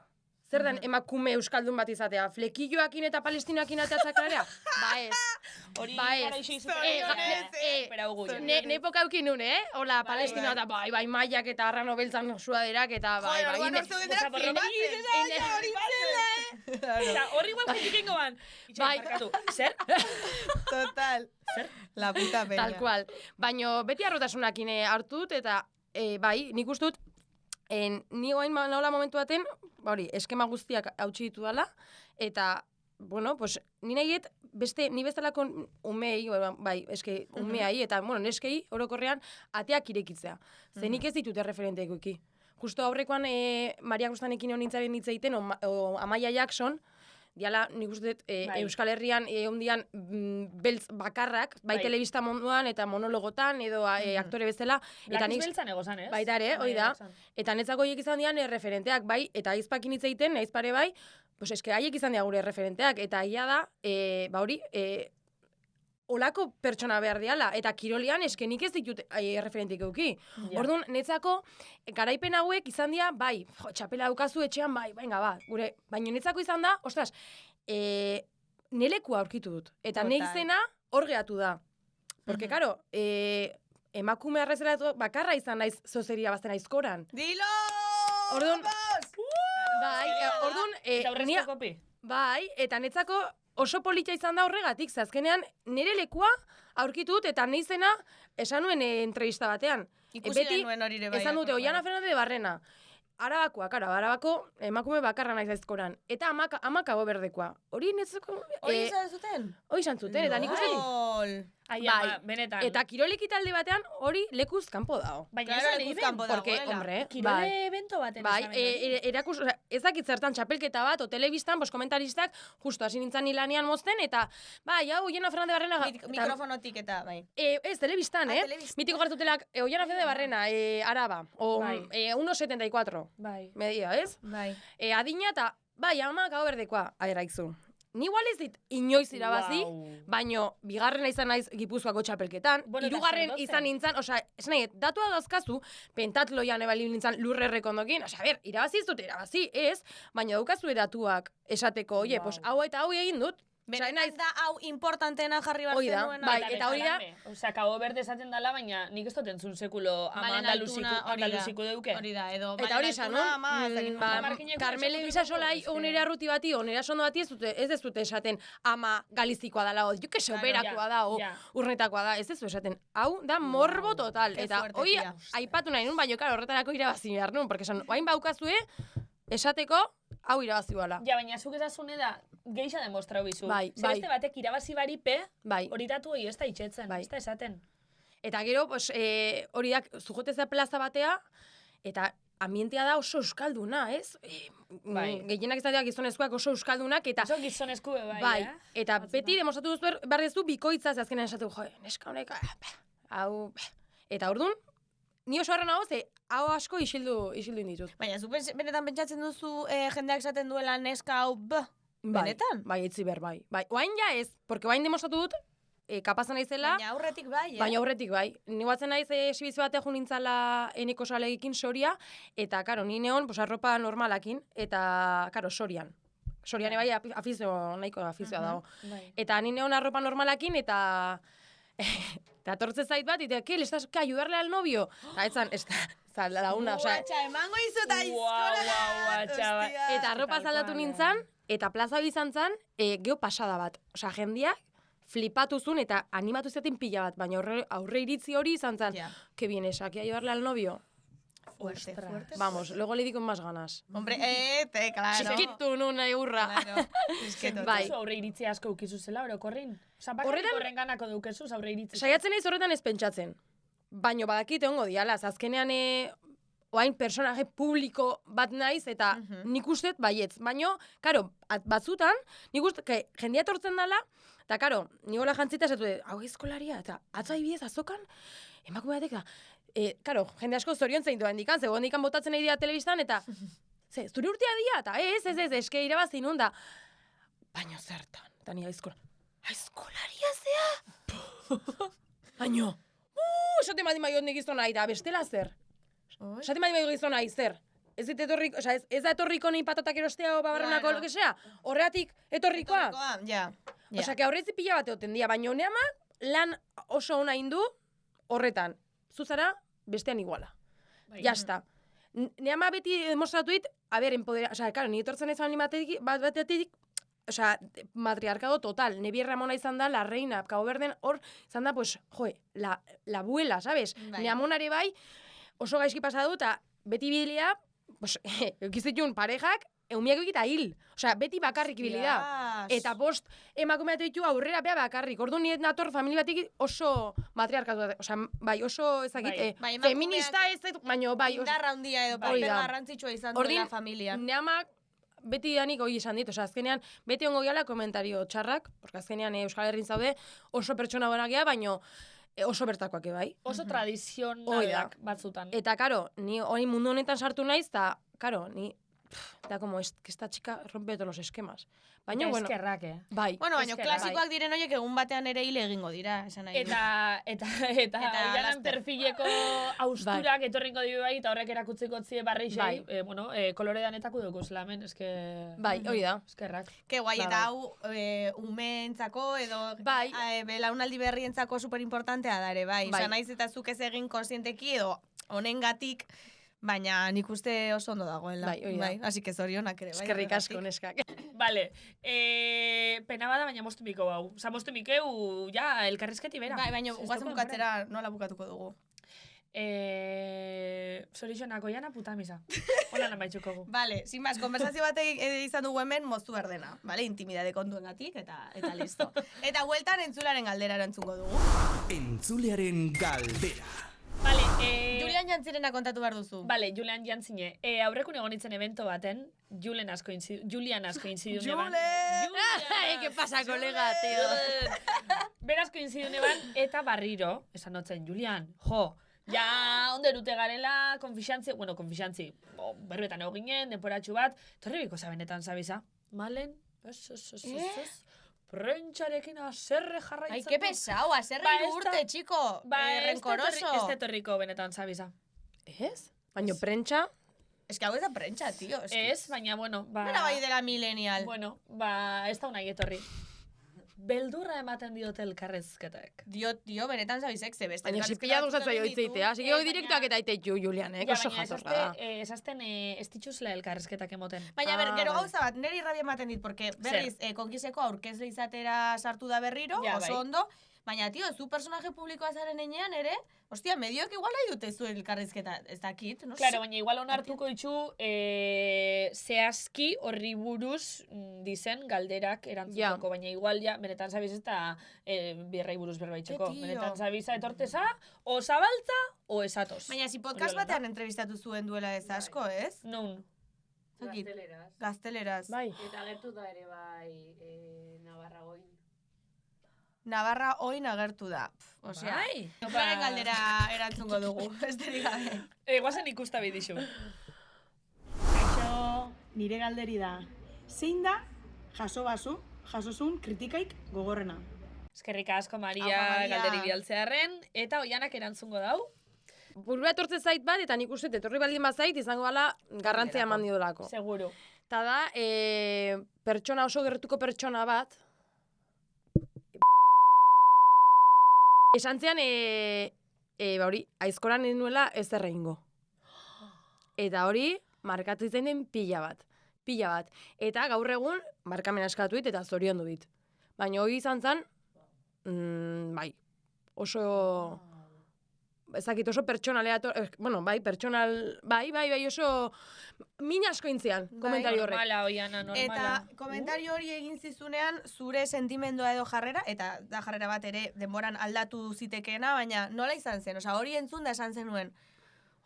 Zer den emakume euskaldun bat izatea? Flekilloakin eta palestinakin ateatzakarea? Ba ez. Ba ez. Ne poka eukin nun, Hola, palestina eta bai, maiak eta arrano beltzan suaderak eta bai. Joder, orduan orzu Eta horri igual jentikengo ban. Bai. Zer? Total. Zer? La puta peña. Tal cual. Baina beti arrotasunakin hartut eta bai, nik ustut, ni goain nola momentu baten, hori, eskema guztiak hautsi ditu dala, eta, bueno, pues, ni nahiet ni bezalako umei, bai, eske umeai, eta, bueno, neskei orokorrean ateak irekitzea. Zenik ez ditute referenteak eki. Justo aurrekoan Maria Gustanekin honintzaren hitz egiten, o Amaia Jackson, diala, nik uste dut, Euskal Herrian ondian beltz bakarrak, bai telebista munduan eta monologotan, edo aktore bezala. Blakiz beltzan egozan, ez? Baita ere, hoi da. Eta netzako horiek izan dian referenteak, bai, eta aizpakin hitz egiten, aizpare bai, pues eske haiek izan dira gure referenteak, eta ia da, ba hori, olako pertsona behar diala, eta kirolian eskenik ez ditut referentik euki. Orduan, netzako, garaipen hauek izan dira, bai, txapela daukazu etxean, bai, ba, gure, baina netzako izan da, ostras, nelekua aurkitu dut. Eta neizena hor gehatu da. Porque, karo, emakume arrezela bakarra izan naiz zozeria bazten aizkoran. Dilo! Orduan, bai, orduan, bai, eta netzako, oso polita izan da horregatik, azkenean nire lekua aurkitut eta neizena esan nuen entrevista batean. Ikusi genuen hori ere bai. Esan dute, Oiana Fernandez de Barrena. Arabako emakume bakarra naiz aizkoran. Eta amaka goberdekoa. Hori netzeko... Hori izan zuten? Hori izan zuten, eta nik uste... Bai, benetan. Eta kiroleki talde batean hori lekuz kanpo dago. Baina claro, lekuz kanpo dago. Porque, hombre, kirole evento baten erakus, ez dakit zertan txapelketa bat, o telebistan, komentaristak, justo hasi nintzen nilanean mozten, eta, bai, hau, Oiana Fernandez de Barrena... Mikrofonotik eta, bai. Ez, telebistan, Mitiko gartutelak, Oiana Fernandez de Barrena, Araba, o 1,74. Bai. Media, ez? Bai. Adina eta, bai, ama gau berdekoa, ageraizu. Ni igual ez dit inoiz irabazi, baino bigarrena izan naiz Gipuzkoako txapelketan, hirugarren izan nintzen, osea, esan nahi, datua dauzkazu, pentatloian ebali nintzen lurrerrek ondokin, osea, ber, irabazi ez dut, irabazi, ez, baina daukazu datuak esateko, oie, pues, hau eta hau egin dut, Benetan ez da hau importanteena jarri bat zenuen. Bai, eta hori da... Osea, Cabo Verde esaten dela, baina nik ez dut entzun sekulo ama andaluziko deuke. Hori da, edo... Eta hori esan, no? Carmele Bisasolai onera arruti bati, onera sondo bati ez dut esaten ama galizikoa dela, o jo que se operakoa da, o urnetakoa da, ez dut esaten. Hau da morbo total. Eta hori aipatu nahi nun, baina horretarako irabazi behar nun, porque esan, oain baukazue, esateko, hau irabazi bala. Ja, baina zuk ezazune da, geixa demostrau bizu. Bai, bai. Beste batek irabazi baripe, hori datu hori ez da itxetzen, ez da esaten. Eta gero, hori da, zujotezea plaza batea, eta ambientea da oso euskalduna, ez? Gehienak izateak gizonezkoak oso euskaldunak, eta... Oso gizonezko bai, eta beti demostratu duz behar dezu bikoitza, azkenean esatu, neska honek, hau... Eta orduan, ni oso harra nago, ze hau asko isildu inditut. Baina, zu benetan pentsatzen duzu jendeak esaten duela neska hau, benetan? Bai, etzi ber, bai. Oain ja ez, porque oain demostratu dut, kapazan naizela... Baina aurretik bai, Baina aurretik bai. Ni guatzen naiz exhibizio batean jo nintzala eneko salegikin Soria, eta, karo, ni neon, arropa normalakin, eta, karo, Sorian. Sorian bai nahiko afizioa dago. Eta ni neon arropa normalakin, eta... Eta atortze zait bat, eta, ¿qué? ¿Le estás que ayudarle al novio? Eta etzan, launa, osea... Guatxa, emango izuta izkola! Eta arropa zaldatu nintzen, eta plaza izan zen, geho pasada bat. Osea, jendiak flipatuzun eta animatu zaten pila bat, baina aurre iritzi hori izan zen, que vienes aquí a ayudarle al novio? Fuerte. Vamos, luego le di con más ganas. Hombre, claro. Chiquitu nuna eurra. Claro. Bai. Aurre iritzi asko ukizu zela, orokorrin. Osa, bakarrik horren ganako dukezuz aurre iritzi. Saiatzen naiz horretan ez pentsatzen. Baino badakit egongo diala, azkenean oain personaje publiko bat naiz, eta nik ustet baietz. Baino, karo, batzutan, nik ustet, jendia tortzen dela, eta karo, nigola jantzita esatu, hau eskolaria, eta atzo adibidez azokan, emakume batek da, karo, jende asko zorion zein doa indikan, zegoen dikan botatzen nahi dira telebistan, eta zure urtea dia, eta ez, eske irabazi nun da. Baina zertan, eta nire aizkolaria zea? Baina, esaten badi maiot nik izan nahi da, bestela zer? Esaten badi maiot izan nahi, zer? Ez da etorriko nahi patatak erostea o babarrenako, lo que sea? Horreatik etorrikoa? Ja. Osa, que aurretzi pila bat egoten dia, baina neama lan oso ona indu horretan. Zuzara, bestean iguala. Jasta. Neama beti demostratu dit, empodera... Osa, karo, ni etortzen ez batetik, osa, matriarkado total. Nebier Ramona izan da, la reina, Cabo Verden, hor, izan da, pues, la abuela, sabes? Neamonare bai, oso gaizki pasadu, eta beti bilia, pues, eukizitun parejak, eumiak egita hil. Osea, beti bakarrik ibili da. Eta 5 emakume bat ditu aurrera bea bakarrik. Orduan nire nator familia batik oso matriarkatu da. Osea, bai, oso ezakit, feminista ez dut, baina bai. Indarra handia edo paper garrantzitsua izan duela familian. Nire amak beti danik hori esan dit, osea, azkenean beti ongo gehala komentario txarrak, porque azkenean Euskal Herrin zaude oso pertsona buenak gea, baino oso bertakoak bai. Oso tradizionalak batzutan. Eta, karo, ni hori mundu honetan sartu naiz, eta, karo, ni, eta como, esta chica rompe todos los esquemas. Baina, bueno. Eskerrak, Bai. Bueno, baina klasikoak diren horiek egun batean ere hile egingo dira, esan nahi. Eta oianan perfileko austurak etorringo dibe bai, eta horrek erakutziko tzie barrixei, kolore danetako dugu zelamen, eske... Bai, hori da. Eskerrak. Ke guai, eta hau umeentzako edo belaunaldi berrientzako superimportantea da ere, bai. Esan naiz eta zuk ez egin konsienteki edo honengatik, baina nik uste oso ondo dagoela. Bai, hori da. Así que zorionak ere, bai. Eskerrik asko, neskak. Vale, pena bada, baina moztu miko hau. Osa, moztu mikeu, ja, elkarrizketi bera. Bai, baina guazen bukatzera nola bukatuko dugu. Zorixonako jana puta misa. Hola namaitxuko gu. Vale, sin más, konversazio bat izan dugu hemen moztu behar dena. Vale, intimidade kontuengatik eta listo. Eta hueltan entzularen galdera erantzungo dugu. Entzulearen galdera. Vale, Julian Jantzirena kontatu behar duzu. Vale, Julian Jantzine. Aurrekun egonitzen evento baten, Julian asko inzidu neban. Julen! ¿Qué pasa, colega, tío? Berazko inzidu neban, eta barriro, esan notzen, Julian, ja, ondo erute garela, konfixantzi, berbetan eginen, denporatxu bat, torri biko zabenetan, zabiza? Malen, prentxarekin aserre jarraitzen. Ai, que pesau, aserre urte, txiko. Renkoroso. Ez tetorriko benetan, zabiza. Ez? Baina prentxa? Ez que hau ez da prentxa, tio. Ez, baina, bueno, Bera bai dela millennial. Bueno, ez da unai etorri. Beldurra ematen diote elkarrezketak. Dio, benetan zabizek, ze beste. Baina, zipila duzatza joitzitea. Así que hoi direktuak eta iteitu, Julianek, oso jatorra da. Esazten ez dituzle elkarrezketak emoten. Baina, gero gauza bat, neri rabia ematen dit, porque berriz, konkiseko aurkezle izatera sartu da berriro, oso ondo, baina, tio, zu personaje publikoa zaren enean ere, ostia, medioak igual nahi dute zu elkarrizketa, ez dakit, no? Claro, baina igual onartuko ditzu zehazki horri buruz dizen galderak erantzutako, baina igual ja, benetan zabiz ez da birrai buruz berbaitzeko. Benetan zabiza etorteza, o zabaltza, o esatoz. Baina, si podcast batean entrevistatu zuen duela ez asko, ez? Nun. Gazteleraz. Bai. Eta agertu da ere bai Navarra goin. Navarra oin agertu da. Osea, noparen galdera erantzungo dugu, ez derik gabe. Guazen ikusta bidizu. Kaixo, nire galderi da. Zein da jasozun kritikaik gogorrena? Eskerrik asko, Maria, galderi bialtzearen, eta oianak erantzungo dau. Burua etortze zait bat, eta nik uste etorri baldin bazait, izango gala garrantzia eman diodolako. Seguro. Eta da, pertsona oso gertuko pertsona bat, esan zean, hori, aizkoran nuela ez erreingo. Eta hori, markatu izan den pila bat. Eta gaur egun, markamena eskatuit eta zorion dit. Baina hori izan zen, bai, oso... Ezakit oso pertsonalea, bai, oso min asko intzian, komentario horrek. Normala, oiana, normala. Eta komentario hori egin zizunean, zure sentimendua edo jarrera, eta da jarrera bat ere denboran aldatu zitekeena, baina nola izan zen? Osa, hori entzun da esan zenuen,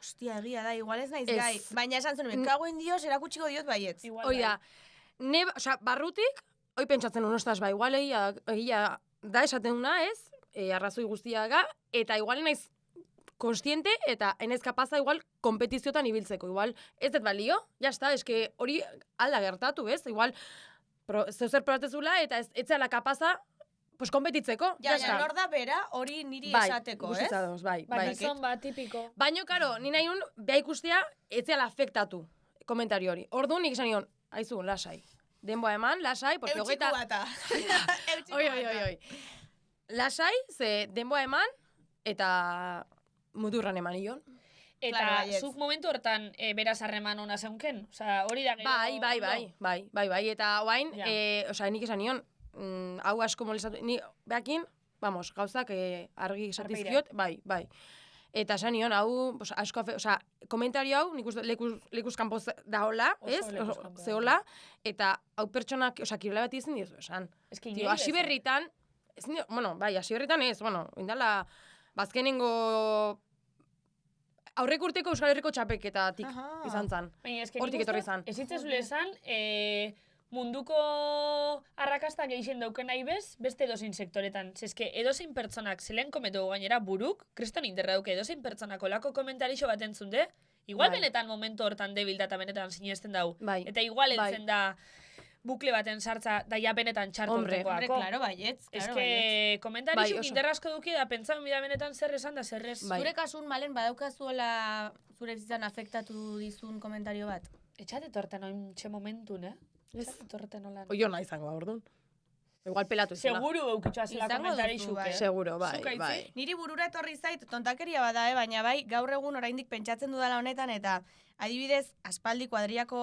hostia, egia da, igual ez naiz gai. Baina esan zenuen, kagoen dios, erakutsiko diot baietz. Hoi da, barrutik, hoi pentsatzen unostaz, ba, igual egia da esaten una ez, arrazoi guztiaga, eta igual naiz konstiente eta enez kapaza igual kompetiziotan ibiltzeko. Igual ez dut balio, jazta, eske hori alda gertatu, ez? Igual zeuzer probatezula eta ez zela kapaza kompetitzeko. Ja, nor da bera hori niri esateko, ez? Bai, gizon bat, tipiko. Baina, karo, ni nahi nun, beha ikustea, ez zela afektatu komentario hori. Orduan nik esan nion, aizu, lasai. Denboa eman, lasai, porque Eutxiko bata. Oi. Lasai, ze denboa eman, eta... muturran eman ion. Eta zuk momentu hortan beraz harreman ona zeunken? Osa, hori da gero... Bai. Eta oain, nik esan nion, hau asko molestatu, ni behakin, gauzak argi esatizkiot, bai. Eta esan nion, hau, asko, komentario hau, nik uste lekuz kanpo daola, ez? Zeola, eta hau pertsonak, kirola bat izan dizu, esan. Tio, hasi berritan, hasi berritan ez, indala, bazkenengo aurreko urteko Euskal Herriko txapeketatik izan zan. Hortik etorri zan. Ez itzazule esan, munduko arrakasta gehixen dauken nahi beste edozein sektoretan. Zezke, edozein pertsonak zelen kometu gainera buruk, kriston inderra duke edozein pertsonak olako komentarixo bat entzunde, igual benetan momentu hortan debil eta benetan sinesten dau. Eta igual entzen da bukle baten sartza da ja benetan txartortekoako. Hombre, claro, baietz. Ez que komentarixo inderra asko duki da pentsamen bida benetan zer esan da zer ez. Zure kasun, Malen, badaukazuela zure bizitzan afektatu dizun komentario bat? Etxate torten oin txe momentun, Etxate torten olan. Oio nahi zango, orduan. Igual pelatu izan. Seguro eukitxoa zela komentarixuk, Seguro, bai. Niri burura etorri zait, tontakeria bada, baina bai, gaur egun oraindik pentsatzen dudala honetan, eta adibidez, aspaldi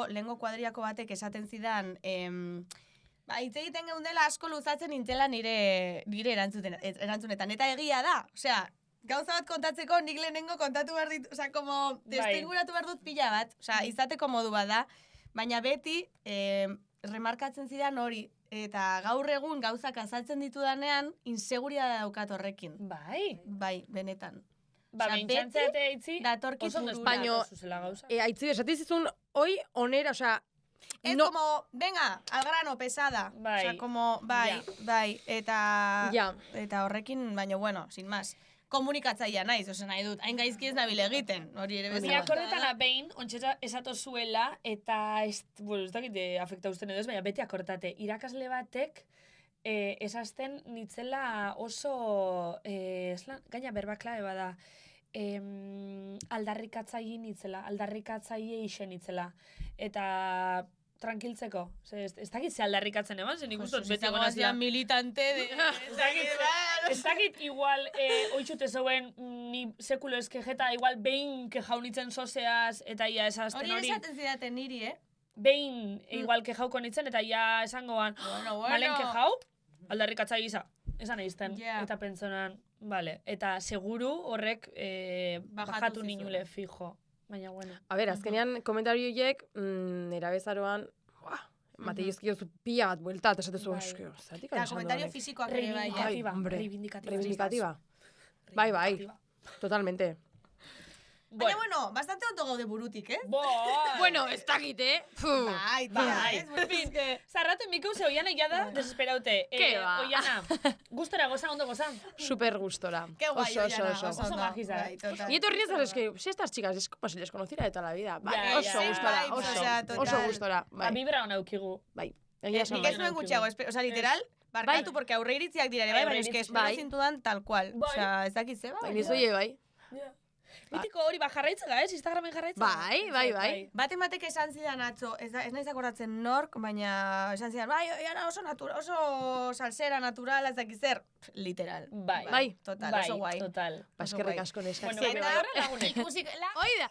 lehengo kuadriako batek esaten zidan, hitz egiten geundela asko luzatzen nintzela nire erantzunetan. Eta egia da, osea, gauza bat kontatzeko nik lehenengo kontatu behar dit, osea, como destinguratu behar dut pila bat, osea, izateko modu bat da, baina beti remarkatzen zidan hori, eta gaur egun gauzak azaltzen ditudanean, inseguria daukat horrekin. Bai? Bai, benetan. Bentsantzate aitzi, oso baino zuzela gauza. Aitzi, esatizizun, hoi onera, osea... Ez como, venga, al grano, pesada. Bai. Osea, como, bai, eta horrekin, baina, bueno, sin más. Komunikatzaia naiz, nahi dut, hain gaizki ez nabil egiten, hori ere bezala. Ni akorretana behin, ontsetza esato zuela, eta ez dakite afekta usten edo ez, baina beti akortate. Irakasle batek, esazten nitzela oso, gaina berbaklae bada, aldarrikatzaile nitzela, aldarrikatzaile isen nitzela. Eta... tranquiltzeko. Ez dakit ze aldarrikatzen eman, zen ikustot beti egon azia. Militante de... Ez dakit igual oitxute zeuen ni sekulo eskejeta, igual behin kejaunitzen soseaz, eta ia esazten hori. Hori esaten zidaten niri, Behin igual kejauko nitzen, eta ia esangoan, Malen kejau, aldarrikatza gisa. Esan egizten. Eta pentsonan, vale. Eta seguru horrek bajatu ninule fijo. Baina, bueno. A ber, azkenean komentarioiek, erabezaroan, mate izkiozu pila bat buelta, eta esatezu, zatik eta komentario fizikoak ere bai. Reivindikativa. Bai, totalmente. Baina, bueno, bastante ondo gaude burutik, Bueno, ez dakit, Bai. Zarratu emiko ze oiana da desesperaute. Ke ba? Oiana, gustora goza, ondo goza. Super gustora. Qué guay, Oiana. Oso magisa. Y esto ríes a los que, si estas chicas, es como si les conociera de toda la vida. Bai, oso gustora. A vibra hona ukigu. Bai. Nik ez nuen gutxiago, osea, literal, barkatu, porque aurre iritziak dira ere, bai, baina eske espero zintudan tal cual. Osea, ez dakit ze, bai. Nizoie, bai. Mitiko hori jarraitzega, Instagramen jarraitzega. Bai. Batek esan zidan atzo, ez naiz akordatzen nork, baina esan zidan, bai, Oiana oso salsera, natural, ez dakit zer. Literal. Bai. Total, oso guai. Total. Baskerrik asko neskak. Bueno, horre lagunek. Oida.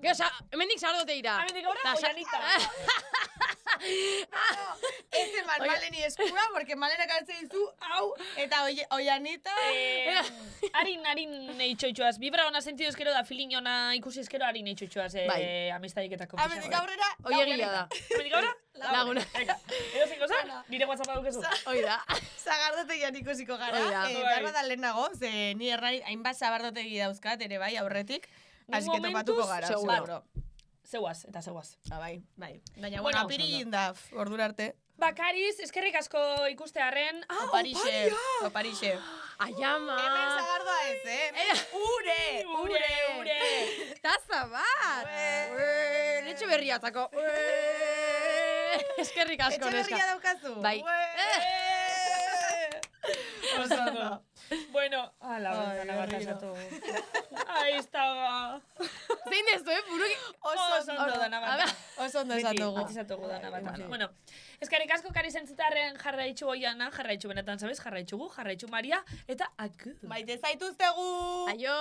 Gauza, hemendik sardote ira. Hemendik horra, Oianita. Ez eman Maleni eskura, porque Malena kaltzen dizu, hau, eta Oianita... Harin neitxoitxoaz. Bibra ona sentido eskero da, feeling ona ikusi eskero harin neitxoitxoaz. Amestadik eta konfisa. Hemendik aurrera... Oiegia da. Hemendik aurrera? Laguna. Edo zinko zan, nire WhatsAppa dukezu. Oida. Zagardotegian ikusiko gara. Garba da lehenago, ze ni errari hainbat zabardotegi dauzkat, ere bai, aurretik. Así que topatuko gara, seguro. Zeuaz, eta zeuaz. Bai. Baina, bueno, apirin da, ordura arte. Bakariz, eskerrik asko ikustearen. Oparixe. Aiama. Hemen zagardoa ez, Ure. Taza bat. Letxe berriatzako. Eskerrik asko, neska. Etxe berria daukazu. Bai. Oso. Bueno, ala, bentana bat asatu. Ahí estaba. Zein dezu, buruki? Oso ondo dana bat. Oso ondo esan dugu. Atzizatugu dana bat. Bueno, eskerrik asko kari zentzutarren jarraitxu Oiana, jarraitxu benetan, sabes? Jarraitxu Maria, eta aku. Maite zaituztegu! Aio!